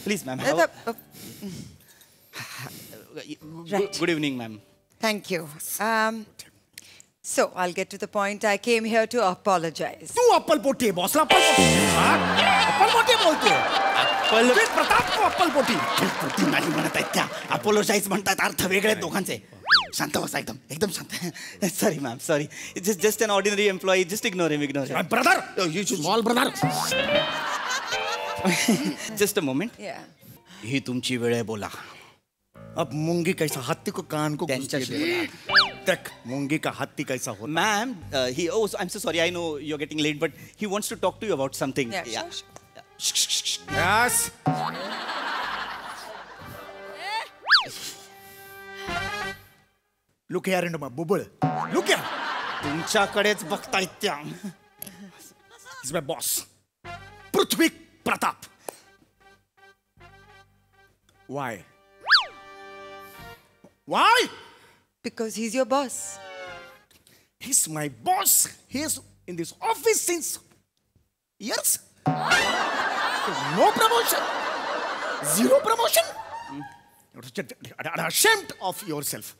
Please, ma'am. Good evening, ma'am. Thank you. So I'll get to the point. I came here to apologize. तू अप्पल पोटी बॉसला apple पोटी. Apple पोटी बोलतो. प्रताप को apple पोटी. नाही म्हणत आहेत त्या. अपोलोजाईज म्हणतात. अर्थ वेगळे आहेत दोघांचे. शांत बसा. एकदम शांत. Sorry ma'am. Sorry. Just an ordinary employee. Just ignore him. Brother. You small brother. Just a moment. Yeah. ही तुमची वेळ आहे. बोला. अब मुंगी कैसा हाथी को कान को तक मुंगी का हाथी कैसा होता ma'am hi oh I am so sorry I know you are getting late but he wants to talk to you about something Yeah, sure, yes look यार बुबळ लुक या तुमच्याकडेच बघतायत त्या is my boss Prithvi Pratap why why Because he's your boss. He's my boss. He's in this office since years. No promotion. Zero promotion. You're ashamed of yourself.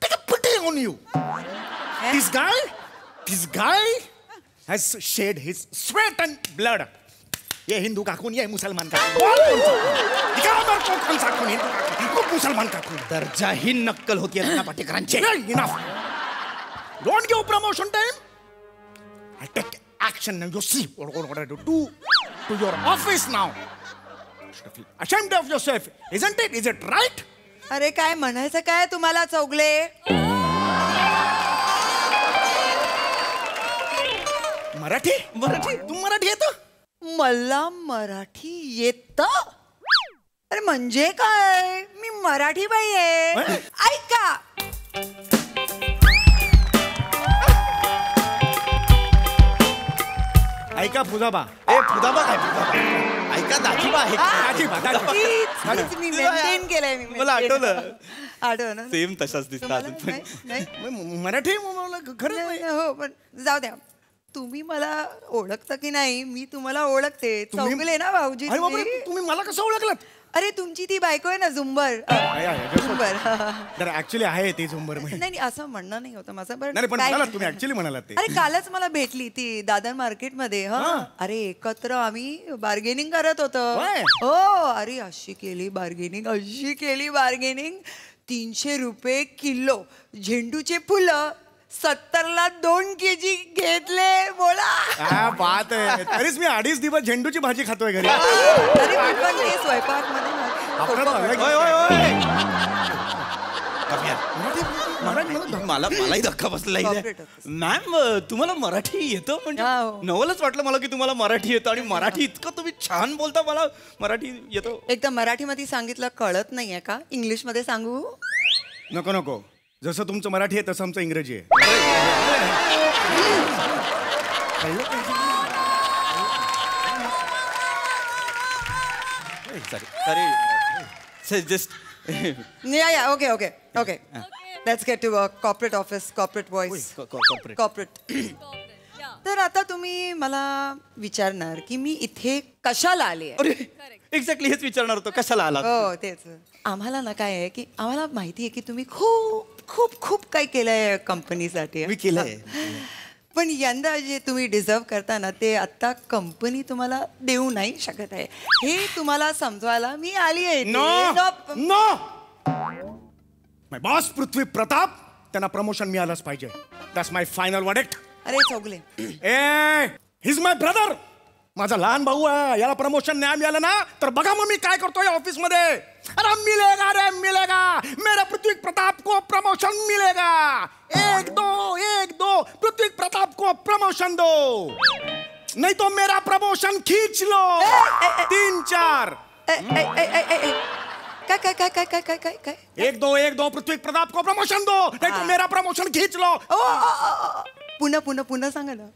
Take a pity on you. This guy has shed his sweat and blood. ये हिंदू का खून ये मुसलमान का कौन सा खून हिंदू का खून मुसलमान का खून दर्जाहीन नक्कल होती आहे पाटेकरांची enough don't give promotion time I take action and you see what I do to your office now ashamed of yourself isn't it is it right अरे काय म्हणायचं काय तुम्हाला चौगले मराठी तू मराठी येतं मला मराठी येत अरे म्हणजे काय मी मराठी बाई आहे ऐका ऐका फुजाबा ए फुदाबा काय फुदाबा ऐका दाजीबा आहे तीच मी मेंटेन केलंय मी मला आठवलं सेम तशाच दिसतात तुम्हाला अजून पण नाही मराठी खरं नाही, हो पण जाऊ द्या तुम्ही मला ओळखता की नाही मी तुम्हाला ओळखते चौगले ना भाऊजी अरे बापरे, तुम्ही? तुम्ही मला कसं ओळखलं अरे तुमची ती बायको आहे ना झुंबर झुंबर तर ऍक्च्युली आहे ते झुंबर नाही नाही असं म्हणणं नाही होतं माझं नाही पण काय- म्हणालात तुम्ही ऍक्च्युली म्हणालात ते अरे कालच मला भेटली ती दादर मार्केटमध्ये हा अरे एकत्र आम्ही बार्गेनिंग करत होतो होय? हो अरे अशी केली बार्गेनिंग 300 रुपये किलो झेंडूचे फुलं 70ला 2 kg घेतले बोला काय बात आहे तरीच मी 2.5 दिवस झेंडूची भाजी खातोय घरी अरे मी पण ते स्वयंपाक मध्ये मलाही धक्का बसला मॅम तुम्हाला मराठी येतं म्हणजे हो. नवलच वाटलं मला की तुम्हाला मराठी येतं आणि मराठी इतकं तुम्ही छान बोलता मला मराठी येतं एकदम मराठीमध्ये सांगितलं कळत नाहीये का इंग्लिश मध्ये सांगू नको जसं तुमचं मराठी आहे तसं आमचं इंग्रजी आहे sorry just Yeah, okay. Let's get to work. Corporate office, corporate voice. Corporate. तर आता तुम्ही मला विचारणार की मी इथे कशाला आली आहे एक्झॅक्टली हेच विचारणार होतो कशाला आला हो तेच आम्हाला ना काय आहे की आम्हाला माहिती आहे की तुम्ही खूप खूप खूप काही केलंय कंपनीसाठी मी केलंय पण यंदा जे तुम्ही डिझर्व करता ना ते आता कंपनी तुम्हाला देऊ नाही शकत आहे हे तुम्हाला समजवायला मी आली आहे नो माय बॉस पृथ्वी प्रताप त्यांना प्रमोशन मिळालंच पाहिजे दॅट्स माय फायनल वर्डिक्ट अरे चौगले ए हिज माय ब्रदर माझा लहान भाऊ आहे याला प्रमोशन नाही मिळालं ना तर बघा मग मी काय करतोय ऑफिस मध्ये अरे मिलेगा मेरा पृथ्वी प्रताप को प्रमोशन मिलेगा एक दो पृथ्वी प्रताप को प्रमोशन दो नहीं तो मेरा प्रमोशन खींच लो 3-4 काय एक दो पृथ्वी प्रताप को प्रमोशन दो नहीं तो मेरा प्रमोशन खींच लो पुन्हा सांगा ना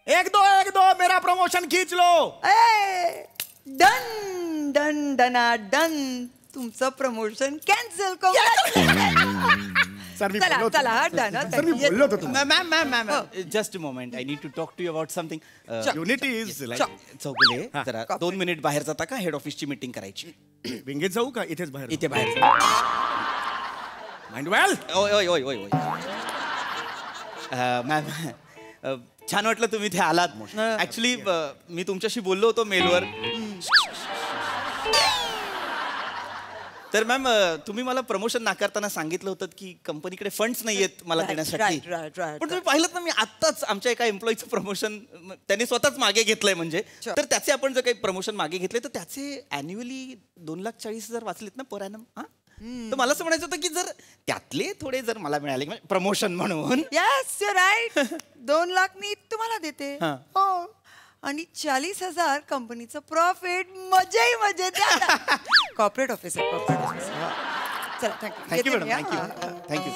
एक दो मेरा प्रमोशन खींच लो डन तुमचं प्रमोशन कॅन्सल सर मी बोललो होतो ma'am just a moment I need to talk to you about something unity is Chougule जरा 2 मिनिट बाहेर जाता का हेड ऑफिसची मीटिंग करायची विंगेत जाऊ का इथेच बाहेर इथे बाहेर माइंड वेल ओय मॅम छान वाटलं तुम्ही इथे आलात ऍक्च्युली मी तुमच्याशी बोललो होतो मेलवर तर मॅम तुम्ही मला प्रमोशन नाकारताना सांगितलं होतं की कंपनीकडे फंड्स नाहीयेत मला देण्यासाठी. पण तुम्ही पाहिलं ना मी आत्ताच आमच्या एका एम्प्लॉईचं प्रमोशन त्यांनी स्वतःच मागे घेतलंय म्हणजे. तर त्याचे आपण जर काही प्रमोशन मागे घेतले तर त्याचे अॅन्युअली 2,40,000 वाचलेत ना पर ॲनम. तर मला असं म्हणायचं होतं की जर त्यातले थोडे जर मला मिळाले प्रमोशन म्हणून. Yes you right. 2 लाख मी तुम्हाला देते. हो. आणि 40,000 कंपनीचं प्रॉफिट. मजाही मजेत. कॉर्पोरेट ऑफिस आहे. Corporate office. चला thank you madam. Thank you.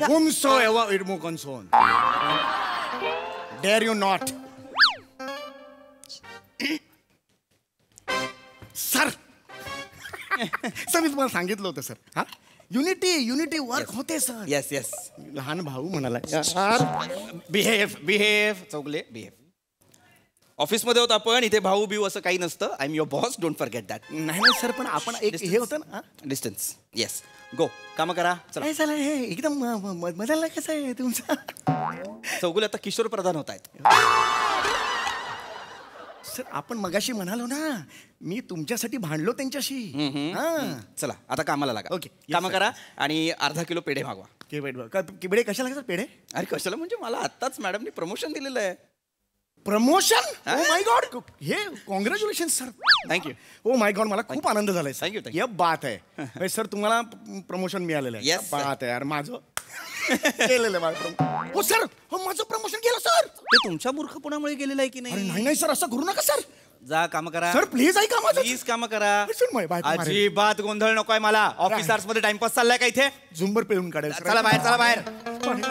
Whomsoever it may concern, dare you not. Sir sir मी तुम्हाला सांगितलं होतं सर. हा युनिटी वर्क होते सर. Yes yes. लहान भाऊ म्हणाला. Behave Chougle behave. ऑफिसमध्ये होत आपण इथे भाऊ बिऊ असं काही नसतं. I am your boss. Don't forget that. नाही सर पण आपण एक हे होतं ना डिस्टन्स. येस गो काम करा. चला चला हे एकदम मजाला कसं आहे तुमचं. चौगुले आता किशोर प्रधान होत आहेत. सर आपण मगाशी म्हणालो ना मी तुमच्यासाठी भांडलो त्यांच्याशी. चला आता कामाला लागा. ओके काम करा आणि अर्धा किलो पेढे मागवा. पेढे कशाला लागतात पेढे. अरे कशाला म्हणजे मला आत्ताच मॅडमनी प्रमोशन दिलेलं आहे. प्रमोशन. Oh my god. हे congratulation sir. Thank you. Oh my god मला खूप आनंद झालाय. थँक्यू. ये बात आहे सर. तुम्हाला प्रमोशन मिळालेलं आहे. Yes, बात आहे यार. माझं केलेलं आहे. हो सर. हो माझं प्रमोशन केलं सर. ते तुमच्या मूर्खपणामुळे गेलेलं आहे की नाही. नाही सर असं करू नका सर. जा काम करा सर प्लीज ऐका माझं. प्लीज काम करा. अजिबात अजिबात गोंधळ नकोय मला. ऑफिसर्स मध्ये टाइमपास चाललाय का इथे. झुंबर पिळून काढेल. चला बाहेर. चला बाहेर.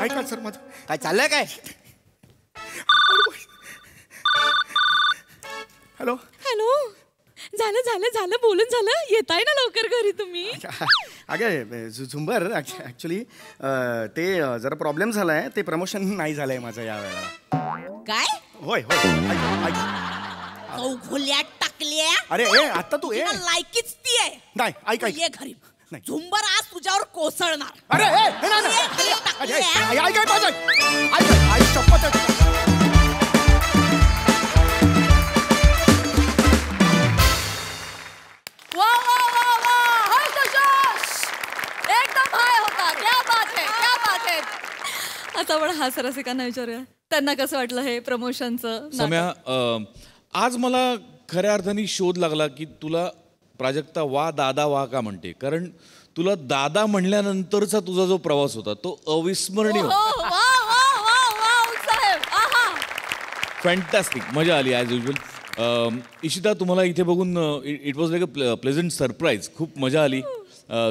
ऐका सर माझं काय चाललंय काय. हॅलो झालं बोलून झालं. येताय ना लवकर घरी तुम्ही. अगं झुंबर ऍक्च्युली ते जरा प्रॉब्लेम झालाय. ते प्रमोशन नाही झालंय माझं या वेळेला. काय. होय. चौघोल्यात टाकल्या. अरे आता तू लायकीच ती आहे. नाही ऐक ये घरी. झुंबर आज तुझ्यावर कोसळणार. अरे एकदम हाय होता. क्या बात है. आता आपण हास्य रसिकांना विचारूया त्यांना कसं वाटलं हे प्रमोशनचं. सम्या आज मला खऱ्या अर्थाने शोध लागला की तुला प्राजक्ता वा दादा वा का म्हणते. कारण तुला दादा म्हणल्यानंतरचा तुझा जो प्रवास होता तो अविस्मरणीय होता. फॅन्टॅस्टिक. मजा आली ॲज युजल. इशिता तुम्हाला इथे बघून it was like a pleasant surprise. खूप मजा आली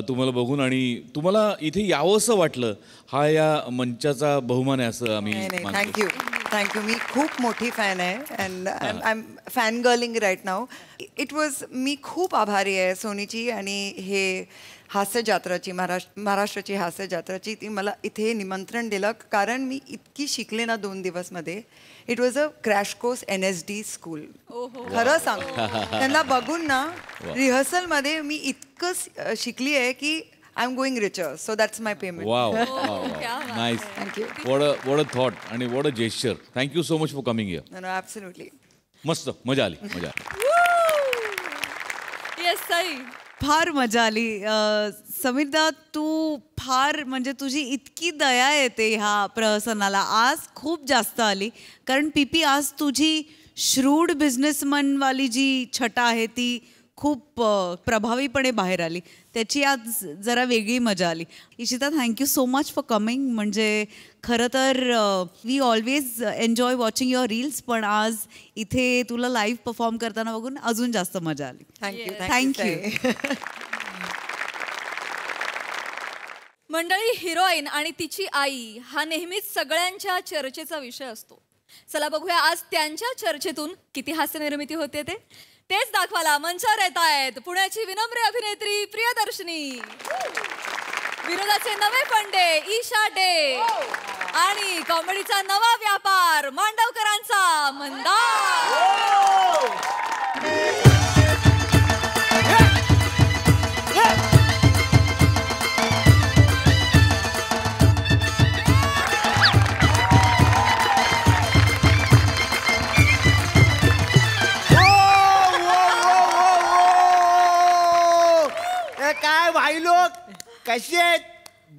तुम्हाला बघून आणि तुम्हाला इथे यावंसं वाटलं. हा या मंचाचा बहुमान आहे असं आम्ही. थँक्यू. मी खूप मोठी फॅन आहे. And I am fan girling right now. It was मी खूप आभारी आहे सोनीची आणि हे हास्य जत्राची महाराष्ट्राची हास्य जत्राची ती मला इथे निमंत्रण दिलं. कारण मी इतकी शिकले ना 2 दिवसमध्ये. It was a crash course NSD school. खरं सांग त्यांना बघून ना रिहर्सलमध्ये मी इतकं शिकली आहे की I am going richer. So that's my payment. Wow nice. Thank you. What a thought आणि what a gesture. Thank you so much for coming here. No absolutely. मस्त मजा आली. येस साई. फार मजा आली. समीरदा तू फार म्हणजे तुझी इतकी दया येते ह्या प्रहसनाला. आज खूप जास्त आली. कारण पीपी आज तुझी श्रूड बिझनेसमनवाली जी छटा आहे ती खूप प्रभावीपणे बाहेर आली. त्याची आज जरा वेगळी मजा आली. Ishita thank you so much for coming. म्हणजे खरं तर we always enjoy watching your reels. पण आज इथे तुला लाईव्ह परफॉर्म करताना बघून अजून जास्त मजा आली. थँक्यू. मंडळी हिरोईन आणि तिची आई हा नेहमीच सगळ्यांच्या चर्चेचा विषय असतो. चला बघूया आज त्यांच्या चर्चेतून किती हास्य निर्मिती होते तेच दाखवायला मंचावर येत आहेत पुण्याची विनम्र अभिनेत्री प्रियदर्शनी, विनोदाचे नवे फंडे ईशा डे आणि कॉमेडीचा नवा व्यापार मांडवकरांचा मंदार. कसे आहेत?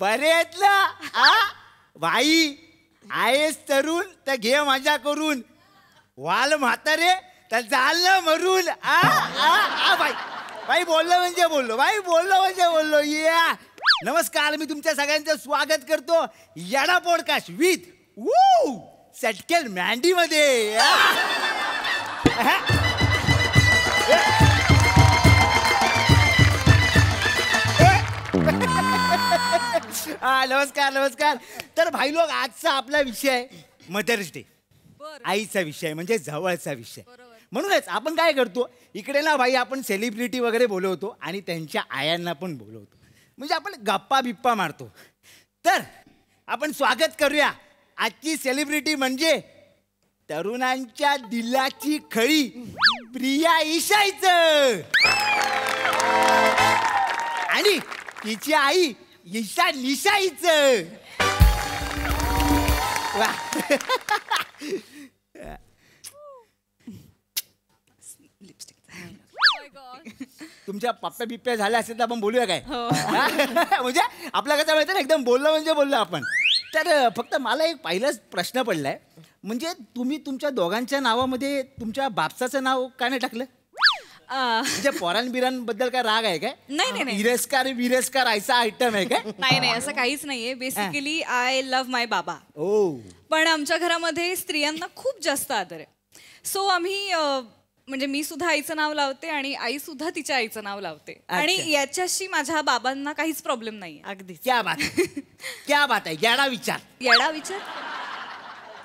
बरे आहेत ना? बाई आहेस तरुण तर घे मजा करून, वाल म्हातारे तर झालं मरून. बाई बाई बोललो म्हणजे बोललो, बाई बोललो म्हणजे बोललो. या नमस्कार, मी तुमच्या सगळ्यांचं स्वागत करतो येडा पॉडकास्ट विथ सटकेल मँडी मध्ये. नमस्कार नमस्कार. तर भाई लोक, आजचा आपला विषय आहे मदर्स डे. आईचा विषय म्हणजे जवळचा विषय. म्हणूनच आपण काय करतो इकडे ना भाई, आपण सेलिब्रिटी वगैरे बोलवतो आणि त्यांच्या आयांना पण बोलवतो, म्हणजे आपण गप्पा बिप्पा मारतो. तर आपण स्वागत करूया आजची सेलिब्रिटी म्हणजे तरुणांच्या दिलाची खळी प्रिया ईशाईचं आणि तिची आई ईशा निशाईचं. वा. तुमच्या पप्प्या बिप्प्या झाल्या असेल तर आपण बोलूया काय? म्हणजे आपल्या कसं माहिती ना, एकदम बोललो म्हणजे बोललो आपण. तर फक्त मला एक पहिलाच प्रश्न पडलाय, म्हणजे तुम्ही तुमच्या दोघांच्या नावामध्ये तुमच्या बापसाचं नाव का नाही टाकलं? म्हणजे पोरांबिरांबद्दल काय राग आहे काय? नाही. इरेस्कार विरेस्कार असा आयटम आहे काय? नाही असं काहीच नाहीये. बेसिकली आय लव्ह माय बाबा. ओ. पण आमच्या घरामध्ये स्त्रियांना खूप जास्त आदर आहे. सो आम्ही म्हणजे मी सुद्धा आईचं नाव लावते आणि आई सुद्धा तिच्या आईचं नाव लावते. आणि याच्याशी माझ्या बाबांना काहीच प्रॉब्लेम नाही. अगदी क्या बात क्या बात आहे. येडा विचार. येडा विचार.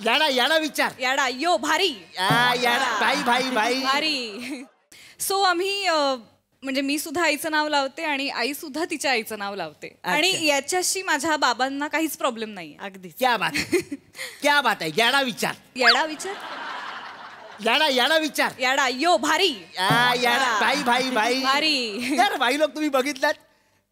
येडा विचार. येडा यो भारी. येडा भाई भाई भाई भारी. सो आम्ही म्हणजे मी सुद्धा आईचं नाव लावते आणि आई सुद्धा तिच्या आईचं नाव लावते. आणि याच्याशी माझ्या बाबांना काहीच प्रॉब्लेम नाही. अगदी क्या बात क्या बात आहे. येडा विचार. येडा विचार. येडा विचार. येडा यो भारी. येडा भाई भाई भाई भारी. तर भाई लोक, तुम्ही बघितलात,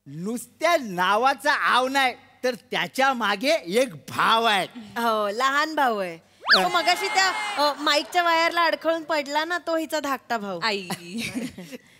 नुसत्या नावाचा आव नाही तर त्याच्या मागे एक भाव आहे. हो, लहान भाऊ आहे. तो मगाशी त्या माईकच्या वायरला अडखळून पडला ना, तो हिचा धाकटा भाऊ. आई.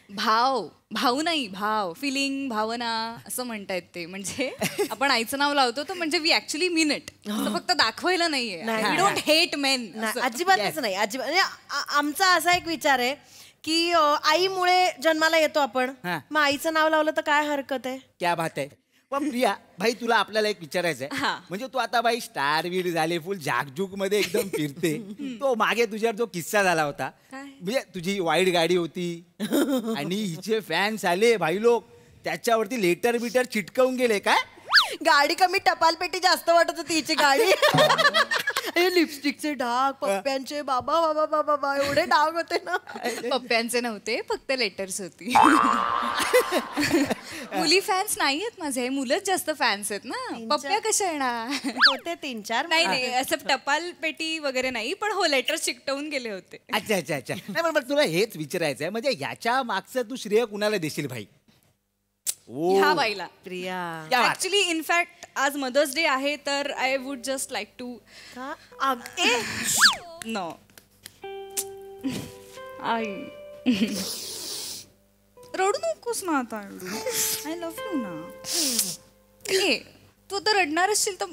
भाऊ नाही, भाव, फिलिंग, भावना असं म्हणतायत ते. म्हणजे आपण आईचं नाव लावतो तर म्हणजे वी ऍक्च्युली मीन इट. फक्त दाखवायला नाहीये. We don't hate men. अजिबातच नाही. अजिबात म्हणजे आमचा असा एक विचार आहे की आईमुळे जन्माला येतो आपण, मग आईचं नाव लावलं तर काय हरकत आहे? क्या बात आहे. पण प्रिया भाई, तुला आपल्याला एक विचारायचं आहे. म्हणजे तू आता बाई स्टार वीर झाले, फुल झाकझुक मध्ये एकदम फिरते. तो मागे तुझ्यावर जो किस्सा झाला होता, म्हणजे तुझी वाईट गाडी होती आणि हिचे फॅन्स आले भाई लोक, त्याच्यावरती लेटर बिटर चिटकवून गेले काय? गाडी कमी, टपालपेटी जास्त वाटत होती हिची गाडी. लिपस्टिकचे डाग, पप्प्यांचे, बाबा बाबा बाबा बा एवढे डाग होते ना. पप्प्यांचे नव्हते, फक्त लेटर्स होती. मुली फॅन्स नाही आहेत माझे, मुलंच जास्त फॅन्स आहेत ना. पप्प्या कशा येणार? होते 3-4. नाही असं टपाल पेटी वगैरे नाही, पण हो लेटर चिकटवून गेले होते. अच्छा. नाही पण तुला हेच विचारायचं आहे, म्हणजे याच्या मागचं तू श्रेय कुणाला देशील भाई? ह्या बाईला. प्रिया. ऍक्च्युली इनफॅक्ट आज मदर्स डे आहे, तर I would just like to know आई रडू नकोस ना आता. आय लव्ह यू ना. तू तर रडणार असशील तर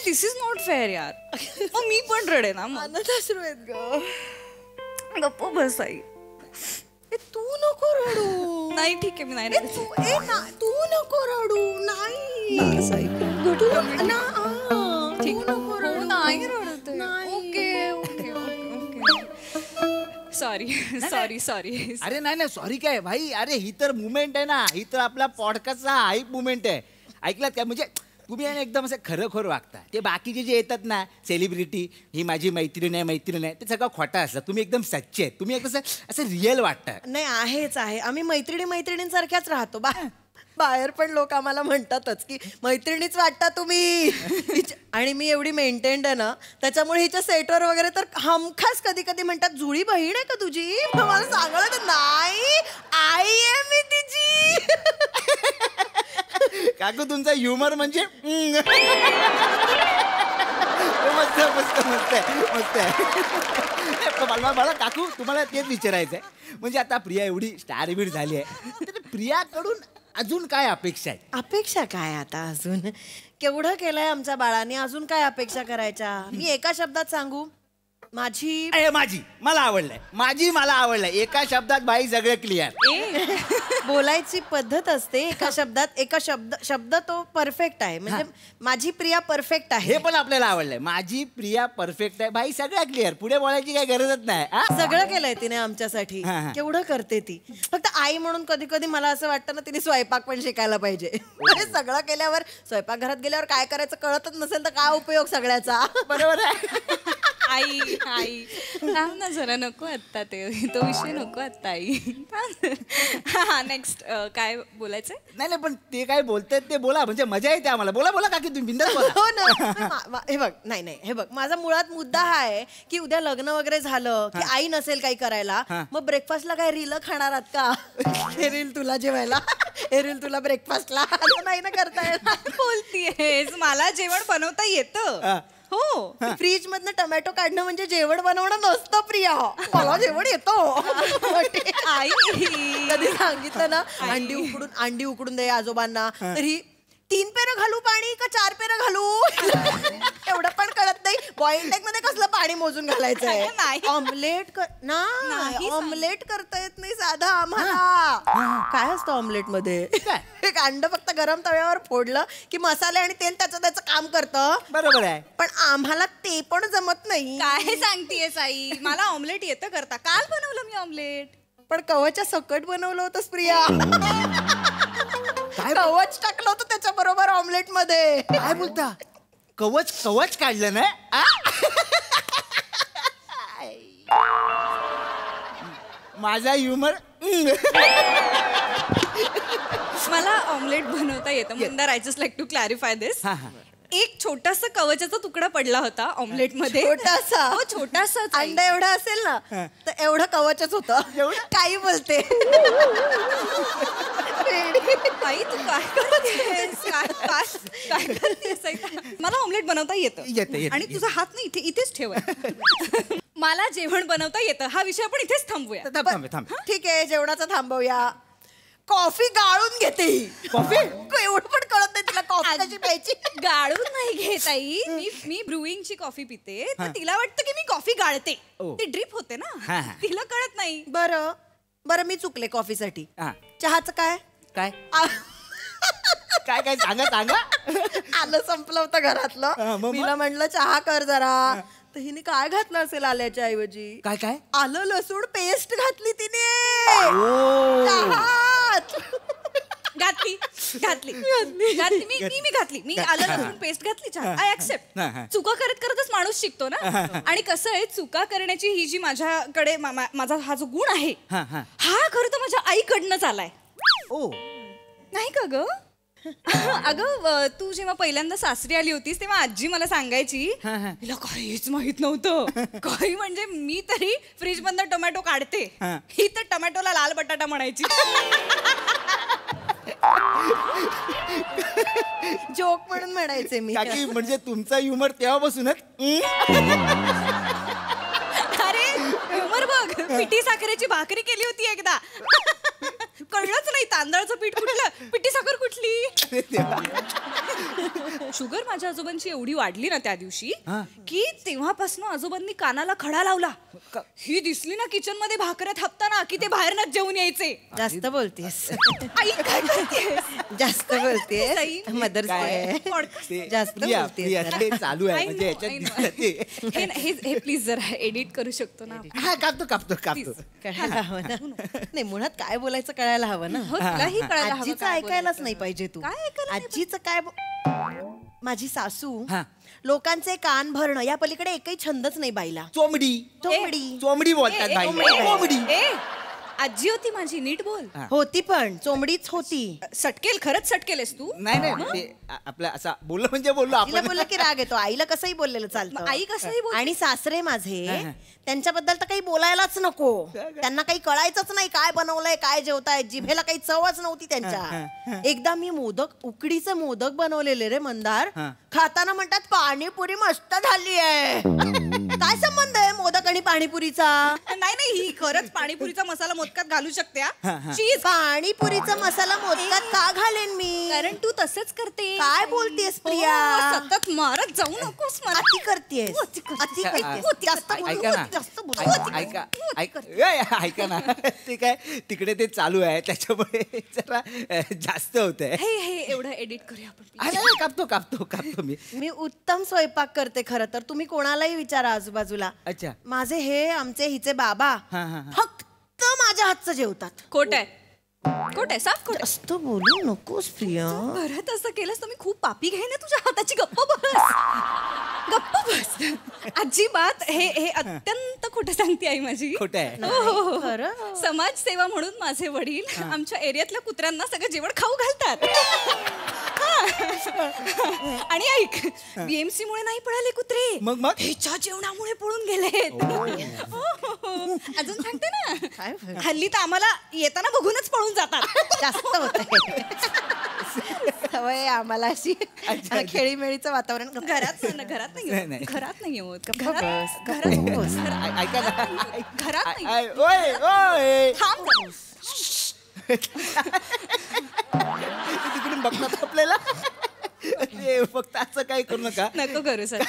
दिस इज नॉट फेअर यार. मग मी पण रडे ना. अनाथाश्रम आहेत ग. गप्प बस आई. तू नको रडू. नाही ठीक आहे, मी नाही तू नको रडू. नाही नाही रडत. ओके. सॉरी. अरे नाही सॉरी काय भाई. अरे ही तर मुवमेंट आहे ना, ही तर आपला पॉडकास्टचा हाईप मुवमेंट आहे. ऐकलात काय? म्हणजे तुम्ही एकदम असं खरं वागता. ते बाकीचे जे येतात ना सेलिब्रिटी, ही माझी मैत्रीण आहे, ते सगळं खोटं असतं. तुम्ही एकदम सच्चे आहेत. तुम्ही एकदम असं रिअल वाटतं. नाही आहेच आहे. आम्ही मैत्रिणींसारख्याच राहतो. बाहेर पण लोक आम्हाला म्हणतातच की मैत्रिणीच वाटता तुम्ही. आणि मी एवढी मेंटेन्ड आहे ना, त्याच्यामुळे हिच्या सेटवर वगैरे तर हमखास कधी कधी म्हणतात, जुळी बहीण आहे का तुझी? मला सांगायला तर नाही, आई आहे मी तिची. काकू तुमचा ह्युमर म्हणजे मस्त आहे. मला काकू तुम्हाला तेच विचारायचं आहे, म्हणजे आता प्रिया एवढी स्टार बीड झाली आहे, तर प्रियाकडून अजून काय अपेक्षा आहे? अपेक्षा काय आता अजून? केवढं केलंय आमच्या बाळाने, अजून काय अपेक्षा करायच्या? मी एका शब्दात सांगू, माझी माझी मला आवडलंय, माझी मला आवडलंय. एका शब्दात बाई सगळं क्लिअर. बोलायची पद्धत असते एका शब्दात, एका शब्द तो परफेक्ट आहे. म्हणजे माझी प्रिया परफेक्ट आहे. हे पण आपल्याला आवडलंय. माझी प्रिया परफेक्ट आहे. बाई सगळं क्लिअर, पुढे बोलायची काही गरजच नाही. सगळं केलंय तिने आमच्यासाठी. केवढं करते ती. फक्त आई म्हणून कधी कधी मला असं वाटतं ना, तिने स्वयंपाक पण शिकायला पाहिजे. म्हणजे सगळं केल्यावर स्वयंपाकघरात गेल्यावर काय करायचं कळतच नसेल तर काय उपयोग सगळ्याचा. बरोबर आहे. आई आई थांब ना जरा, नको आत्ता तो विषय नको आत्ता आई. हा नेक्स्ट काय बोलायचंय? नाही पण ते काय बोलतायत ते बोला, म्हणजे मजा येते आम्हाला. बोला बोला काकी, तुम्ही बिंदास बोला. हो ना. हे बघ, नाही हे बघ, माझा मुळात मुद्दा हा आहे की उद्या लग्न वगैरे झालं की आई नसेल काही करायला, मग ब्रेकफास्टला काय रील खाणार आहात का? हे रील तुला जेवायला, हे रील तुला ब्रेकफास्टला, नाही ना करता येणार. बोलतीयेस मला जेवण बनवता येतं. हो, फ्रीज मधनं टोमॅटो काढणं म्हणजे जेवण बनवणं नसतं प्रिया. मला जेवण येतं. आई कधी सांगितलं ना अंडी उकडून दे आजोबांना, तरी 3 पेरं घालू पाणी का 4 पेरं घालू एवढं पण कळत नाही. बॉइल्ड एग मध्ये कसलं पाणी मोजून घालायचंय? ऑमलेट ऑमलेट करता येत नाही साधा आम्हाला. काय असतं ऑमलेट मध्ये? एक अंड फक्त गरम तव्यावर फोडलं की मसाले आणि तेल त्याचं काम करतं. बरोबर आहे, पण आम्हाला ते पण जमत नाही. काय सांगतेस आई? मला ऑमलेट येतं करता. काल बनवलं मी ऑमलेट. पण कवच्या सकट बनवलं होतंस प्रिया. कवच टाकलं होतं त्याच्या बरोबर ऑमलेट मध्ये. काय बोलता? कवच काढलं ना? माझा ह्युमर. मला ऑमलेट बनवता येतं Mandar. I just like to clarify this. एक छोटासा कवचाचा तुकडा पडला होता ऑमलेट मध्ये. छोटासा? हो, छोटासा. अंडा एवढा असेल ना तर एवढं कवचच होतं. काही बोलते. आई तू काय करतेस? काय करतेस? मला ऑमलेट बनवता येतं आणि तुझा हात नाही इथेच ठेव. मला जेवण बनवता येतं हा विषय आपण इथेच थांबूया. ठीक आहे, जेवणाचं थांबवूया. कॉफी गाळून घेते. कॉफी एवढं पण कळत नाही तिला कॉफी कशी प्यायची. गाळून नाही घेत आई. मी ब्रुईंगची कॉफी पिते तर तिला वाटतं की मी कॉफी गाळते. ती ड्रिप होते ना, तिला कळत नाही. बरं मी चुकले कॉफीसाठी. चहाचं काय? काय काय सांगा. आलं संपलं होतं घरातलं. तिला म्हणलं चहा कर जरा, तर हिने काय घातलं असेल आल्याच्या ऐवजी? काय? आलं लसूण पेस्ट घातली तिने. घातली मी आलं लसूण पेस्ट घातली. I accept. चुका करतच माणूस शिकतो ना. आणि कसं आहे, चुका करण्याची ही जी माझ्याकडे माझा हा जो गुण आहे हा खरं तर माझ्या आईकडनंच आलाय. नाही का ग? अगं तू जेव्हा पहिल्यांदा सासरी आली होतीस तेव्हा आजी मला सांगायची, तिला काहीच माहित नव्हतं. काही म्हणजे मी तरी फ्रीज मधनं टोमॅटो काढते, ही तर टोमॅटोला लाल बटाटा म्हणायची. जोक म्हणून म्हणायचे मी. काकी म्हणजे तुमचा ह्युमर तेव्हापासूनच. अरे ह्युमर बघ, पिठी साखरेची भाकरी केली होती एकदा. कळलंच नाही तांदळाचं पीठ कुठलं, पिठी साखर कुठली. शुगर माझ्या आजोबांची एवढी वाढली ना त्या दिवशी की तेव्हापासून आजोबांनी कानाला खडा लावला. ही दिसली ना किचन मध्ये भाकऱ्या थापताना की ते बाहेरनच जेवून यायचे. जास्त बोलतेस आई, काय करतेस? जास्त बोलतेस. मदर्स डे जास्त बोलतेस. चालू आहे म्हणजे हे प्लीज जरा एडिट करू शकतो ना? कापतो कळायला हवं ना. नाही, मुळात काय बोलायचं कळायला हवं ना. तुलाही कळायला हवं. आजीचं ऐकायलाच नाही पाहिजे तू. आजीचं काय माझी सासू लोकांचे कान भरणं या पलीकडे एकही छंदच नाही बाईला. चोमडी बोलतात बाई. कोंबडी. आजी होती माझी, नीट बोल. होती पण चोमडीच होती. सटकेल, खरंच सटकेलेस तू. नाही आपलं असं बोललो म्हणजे बोललो आपण. बोललं की राग येतो. आईला कसंही बोललेलं चालतं. आई कसंही बोल. आणि सासरे माझे त्यांच्याबद्दल तर काही बोलायलाच नको. त्यांना काही कळायचंच नाही काय बनवलंय, काय जेवताय. जिभेला काही चवच नव्हती त्यांच्या. एकदा मी उकडीचे मोदक बनवलेले रे मंदार. खाताना म्हणतात पाणीपुरी मस्त झाली आहे. काय संबंध आहे मोदक आणि पाणीपुरीचा? नाही ही खरंच पाणीपुरीचा मसाला मोदकात घालू शकते चीज पाणीपुरीचा मसाला मोदकात का घालेन मी? कारण तू तसंच करते. काय बोलतेस प्रिया? सतत मारत जाऊ नकोस मला. अति करतेस. अति करतेस. जास्त बोलू ऐका नको, ना जास्त बोलू ऐका ना ते काय तिकडे ते चालू आहे त्याच्यामुळे जरा जास्त होत आहे. हे एवढं एडिट करूया आपण. कापतो मी. उत्तम स्वयंपाक करते खरं तर. तुम्ही कोणालाही विचारा आजूबाजूला. अच्छा. माझे हे आमचे हिचे बाबा फक्त माझ्या हातचं जेवतात. खोट आहे साफ खोट. जास्त बोलू नकोस प्रिया. परत असं केलंस तर मी खूप पापी घेईन ना तुझ्या हाताची. गप्प बस. अजिबात हे अत्यंत खोटं सांगते आई माझी. खोटं आहे. हो. खरं? समाजसेवा म्हणून माझे वडील आमच्या एरियातल्या कुत्र्यांना सगळं जेवण खाऊ घालतात. आणि ऐक, BMC मुळे नाही पळाले कुत्रे. मग ह्याच्या जेवणामुळे पळून गेलेत. अजून सांगते ना, हल्ली तर आम्हाला येताना बघूनच पळून जातात. जास्त होत सवय आम्हाला अशी खेळीमेळीचं वातावरण. घरात नाही नाही. घरात नाही होत. ऐका ना. घरात नाही. ओय थांब. तिकडून बघतात आपल्याला. फक्त असं काही करू नका. नको करू सर.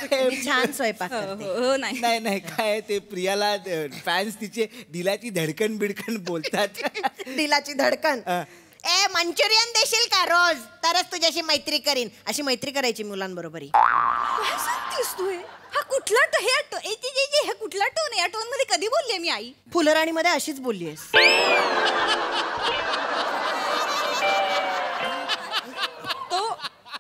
छान स्वयंपाक हो नाही नाही काय ते प्रियाला फॅन्स तिचे दिलाची धडकन बिडकन बोलतात. दिलाची धडकन. मंचुरियन देशील का रोज? तरच तुझ्याशी मैत्री करीन. अशी मैत्री करायची मुलांबरोबरी. काय सांगतेस तू? हा कुठला हे कुठला टोन आहे? या टोन मध्ये कधी बोलले मी आई? फुलराणी मध्ये अशीच बोललीस. तो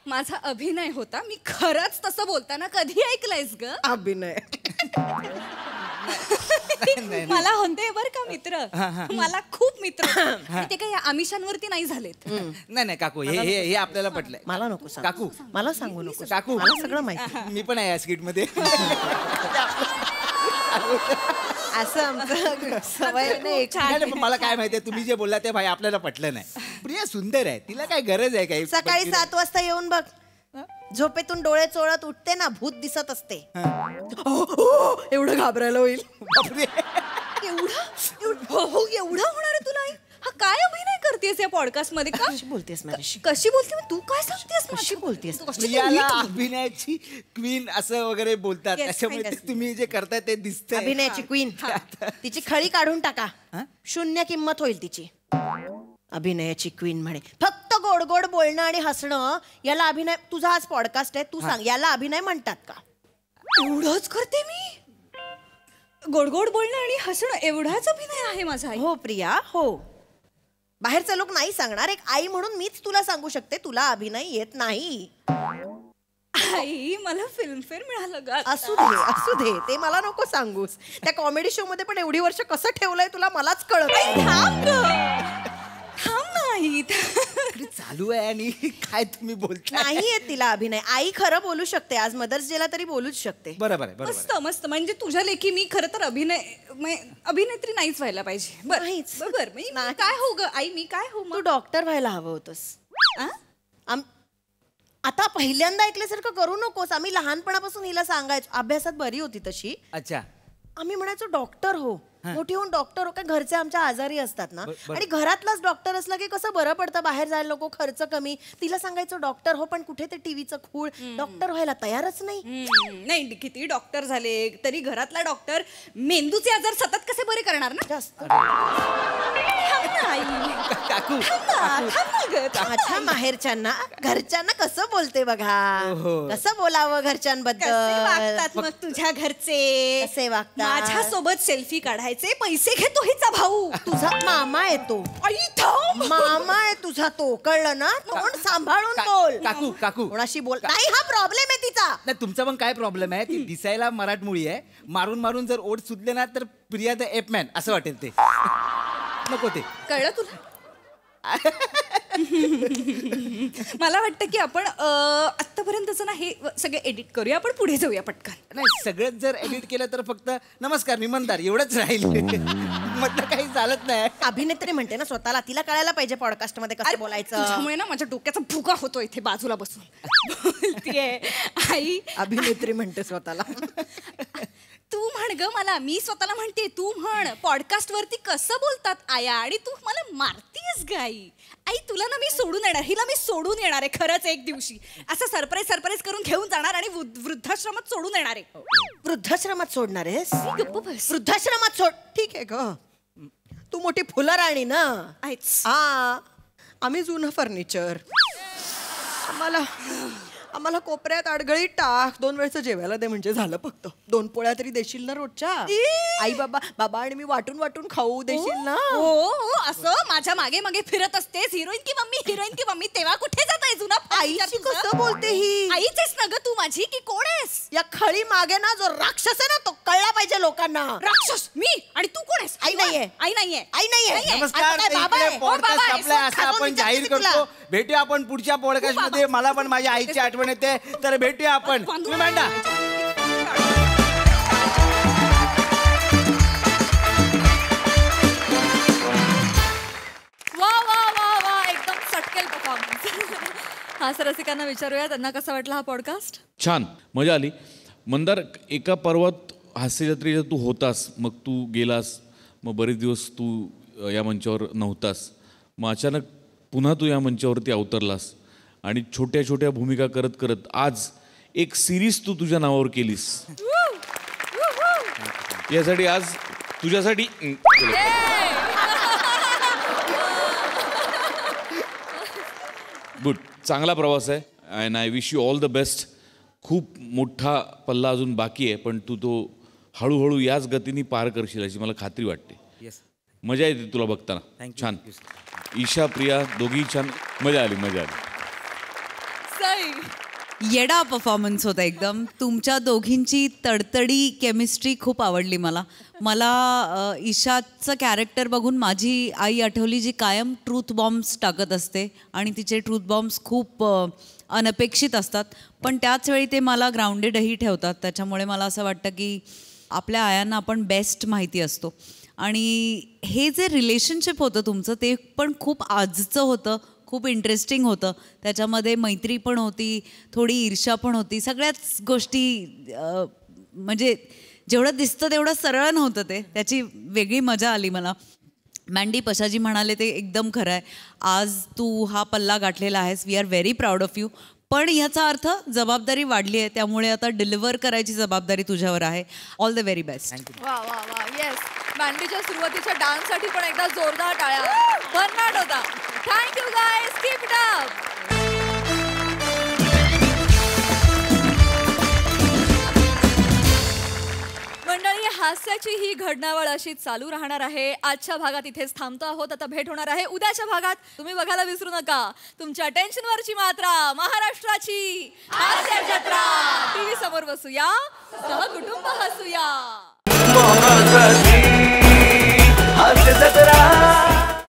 माझा अभिनय होता. मी खरंच तसं बोलताना कधी ऐकलंयस ग? अभिनय. मला होते बर का मित्र. मला खूप मित्र. ते काही आमिषांवरती नाही झालेत. नाही काकू हे आपल्याला पटलंय. मला नको सांग. काकू मला सांगू नको. काकू मला सगळं माहिती. मी पण आहे या स्किट मध्ये. असं आमचं सवय नाही. पण मला काय माहितीये तुम्ही जे बोलला ते भाई आपल्याला पटलं नाही. प्रिया सुंदर आहे. तिला काय गरज आहे काही? सकाळी 7 वाजता येऊन बघ. झोपेतून डोळे चोळत उठते ना, भूत दिसत असते. एवढं घाबरायला होईल. एवढं होणार आहे तुला आई? हा काय अभिनय करतेस या पॉडकास्ट मध्ये? कशी बोलतेस माझ्याशी? कशी बोलते? तू काय सांगतेस? कशी बोलतेस? प्रियाला अभिनयाची क्वीन असं वगैरे बोलतात. त्याच्यामुळे तुम्ही जे करताय ते दिसतंय. अभिनयाची क्वीन. तिची खळी काढून टाका. 0 किंमत होईल तिची. अभिनयाची क्वीन म्हणे. फक्त गोड गोड बोलणं आणि हसणं याला अभिनय? तुझा आज पॉडकास्ट आहे, तू सांग याला अभिनय म्हणतात का? एवढंच करते मी? गोड गोड बोलणं आणि हसणं एवढाच अभिनय आहे माझा आई? हो प्रिया, हो. बाहेरचे लोक नाही सांगणार. एक आई म्हणून मीच तुला सांगू शकते, तुला अभिनय येत नाही. आई मला फिल्मफेअर मिळालं ग. असू दे ते मला नको सांगूस. त्या कॉमेडी शो मध्ये पण एवढी वर्ष कसं ठेवलंय तुला मलाच कळत नाही. चालू आहे आणि काय तुम्ही बोलताय? नाहीये तिला अभिनय. आई खरं बोलू शकते. आज मदर्स डेला तरी बोलूच शकते. बरोबर आहे. मस्त. म्हणजे तुझ्या लेखी मी खरं तर अभिनेत्री नाहीच व्हायला पाहिजे. बरोबर. काय हो ग आई? मी काय हो? तू डॉक्टर व्हायला हवं होतंस. आता पहिल्यांदा ऐकल्यासारखं करू नकोस. आम्ही लहानपणापासून हिला सांगायचो. अभ्यासात बरी होती तशी. अच्छा. आम्ही म्हणायचो डॉक्टर हो, मोठी होऊन डॉक्टर हो. काय घरचे आमच्या आजारी असतात ना, आणि घरातलाच डॉक्टर असला की कसं बरं पडतं. बाहेर जायला नको, खर्च कमी. तिला सांगायचो डॉक्टर हो, पण कुठे ते टीव्हीचं खूळ. डॉक्टर व्हायला तयारच नाही. किती डॉक्टर झाले तरी घरातला डॉक्टर मेंदूचे आजार सतत कसे बरे करणार ना? जास्त. माझ्या माहेरच्यांना घरच्यांना कसं बोलते बघा. कसं बोलावं घरच्यांबद्दल. मग तुझ्या घरचे कसे वागतात? माझ्यासोबत सेल्फी काढायचे पैसे घेतो हिचा भाऊ. तुझा मामा येतो. मामा आहे तुझा तो. कळलं ना? तोंड सांभाळून बोल. काकू कोणाशी बोल नाही. हा प्रॉब्लेम आहे तिचा. नाही तुमचा पण काय प्रॉब्लेम आहे? ती दिसायला मराठमोळी आहे. मारून जर ओढ सुटले ना तर प्रिया द एपमॅन असं वाटेल. ते नको. ते कळलं तुला? मला वाटतं की आपण आतापर्यंतच ना हे सगळे एडिट करूया. आपण पुढे जाऊया पटकन. नाही सगळंच जर एडिट केलं तर फक्त नमस्कार मी मंदार एवढंच राहील. म्हटलं काही चालत नाही. अभिनेत्री म्हणते ना स्वतःला. तिला कळायला पाहिजे पॉडकास्ट मध्ये कसं बोलायचं. त्यामुळे ना माझ्या डोक्याचा फुगा होतो इथे बाजूला बसून. बोलतीये आई. अभिनेत्री म्हणते स्वतःला. तू म्हण ग मला, मी स्वतःला म्हणते तू म्हण. पॉडकास्ट वरती कसं बोलतात आया, आणि तू मला मारतीयस ग आई. आई तुला ना मी सोडून येणार, हिला मी सोडून येणार आहे खरंच एक दिवशी. असं सरप्राईज करून घेऊन जाणार आणि वृद्धाश्रमात सोडून येणार आहे. वृद्धाश्रमात सोडणार आहेस? गप्प बस. वृद्धाश्रमात सोड, ठीक आहे ग. तू मोठी फुलराणी ना. हा, आम्ही जुनं फर्निचर. आम्हाला कोपऱ्यात अडगळीत टाक, 2 वेळचं जेवायला दे म्हणजे झालं. फक्त 2 पोळ्या तरी देशील ना रोजच्या? आई बाबा आणि मी वाटून खाऊ देशील ना? हो, असं माझ्या मागे मागे फिरत असतेस, हिरोईन की मम्मी, तेव्हा कुठे जात आहे जुना? आईशी कसं बोलते ही? आईच ना ग तू माझी, की कोण आहेस? या खळी मागे ना जो राक्षस आहे ना, तो कळला पाहिजे लोकांना. राक्षस मी? आणि तू कोण आहेस? आई नाहीये. नमस्कार, इकडे पॉडकास्ट आपला असं आपण जाहीर करतो. भेटूया आपण पुढच्या पॉडकास्ट मध्ये. मला पण माझ्या आईची आठवण येते, तर भेटूया आपण. तुम्ही मांडा. वा एकदम सटकेल परफॉर्मन्स. हास्य रसिकांना विचारूया त्यांना कसा वाटला हा पॉडकास्ट. छान, मजा आली. मंदार, एका पर्वात हास्य जत्रेच्या तू होतास, मग तू गेलास, मग बरेच दिवस तू या मंचावर नव्हतास, मग अचानक पुन्हा तू या मंचावरती अवतरलास आणि छोट्या छोट्या भूमिका करत करत आज एक सिरीज तू तुझ्या नावावर केलीस. यासाठी आज तुझ्यासाठी गुड, चांगला प्रवास आहे and I wish you all the best. खूप मोठा पल्ला अजून बाकी आहे, पण तू तो हळूहळू याच गतीने पार करशील अशी मला खात्री वाटते. मजा येते तुला बघताना. छान. ईशा, प्रिया दोघी छान. मजा आली. येडा परफॉर्मन्स होता एकदम. तुमच्या दोघींची तडतडी केमिस्ट्री खूप आवडली मला. ईशाचं कॅरेक्टर बघून माझी आई आठवली, जी कायम ट्रूथ बॉम्ब्स टाकत असते आणि तिचे ट्रूथ बॉम्ब्स खूप अनपेक्षित असतात, पण त्याच वेळी ते मला ग्राउंडेडही ठेवतात. त्याच्यामुळे मला असं वाटतं की आपल्या आयांना आपण बेस्ट माहिती असतो. आणि हे जे रिलेशनशिप होतं तुमचं, ते पण खूप आजचं होतं, खूप इंटरेस्टिंग होतं. त्याच्यामध्ये मैत्री पण होती, थोडी ईर्ष्या पण होती, सगळ्याच गोष्टी. म्हणजे जेवढं दिसतं तेवढं सरळ नव्हतं ते, त्याची वेगळी मजा आली मला. मँडी, पशाजी म्हणाले ते एकदम खरं आहे. आज तू हा पल्ला गाठलेला आहेस, we are very proud of you. पण याचा अर्थ जबाबदारी वाढली आहे, त्यामुळे आता डिलिव्हर करायची जबाबदारी तुझ्यावर आहे. All the very best. वा. येस, मँडीच्या सुरुवातीच्या डान्ससाठी पण एकदा जोरदार टाळ्या. भन्नाट होता. Thank you guys, keep it up. मंडळी, हास्याची ही घडणावळ अशी चालू राहणार आहे. आजच्या भागात इथेच थांबतो आहोत. आता भेट होणार आहे उद्याच्या भागात. तुम्ही बघायला विसरू नका तुमच्या टेन्शनवरची मात्रा, महाराष्ट्राची हास्य जत्रा. टीव्ही समोर बसूया, सहकुटुंब हसूया. हास्य जत्रा.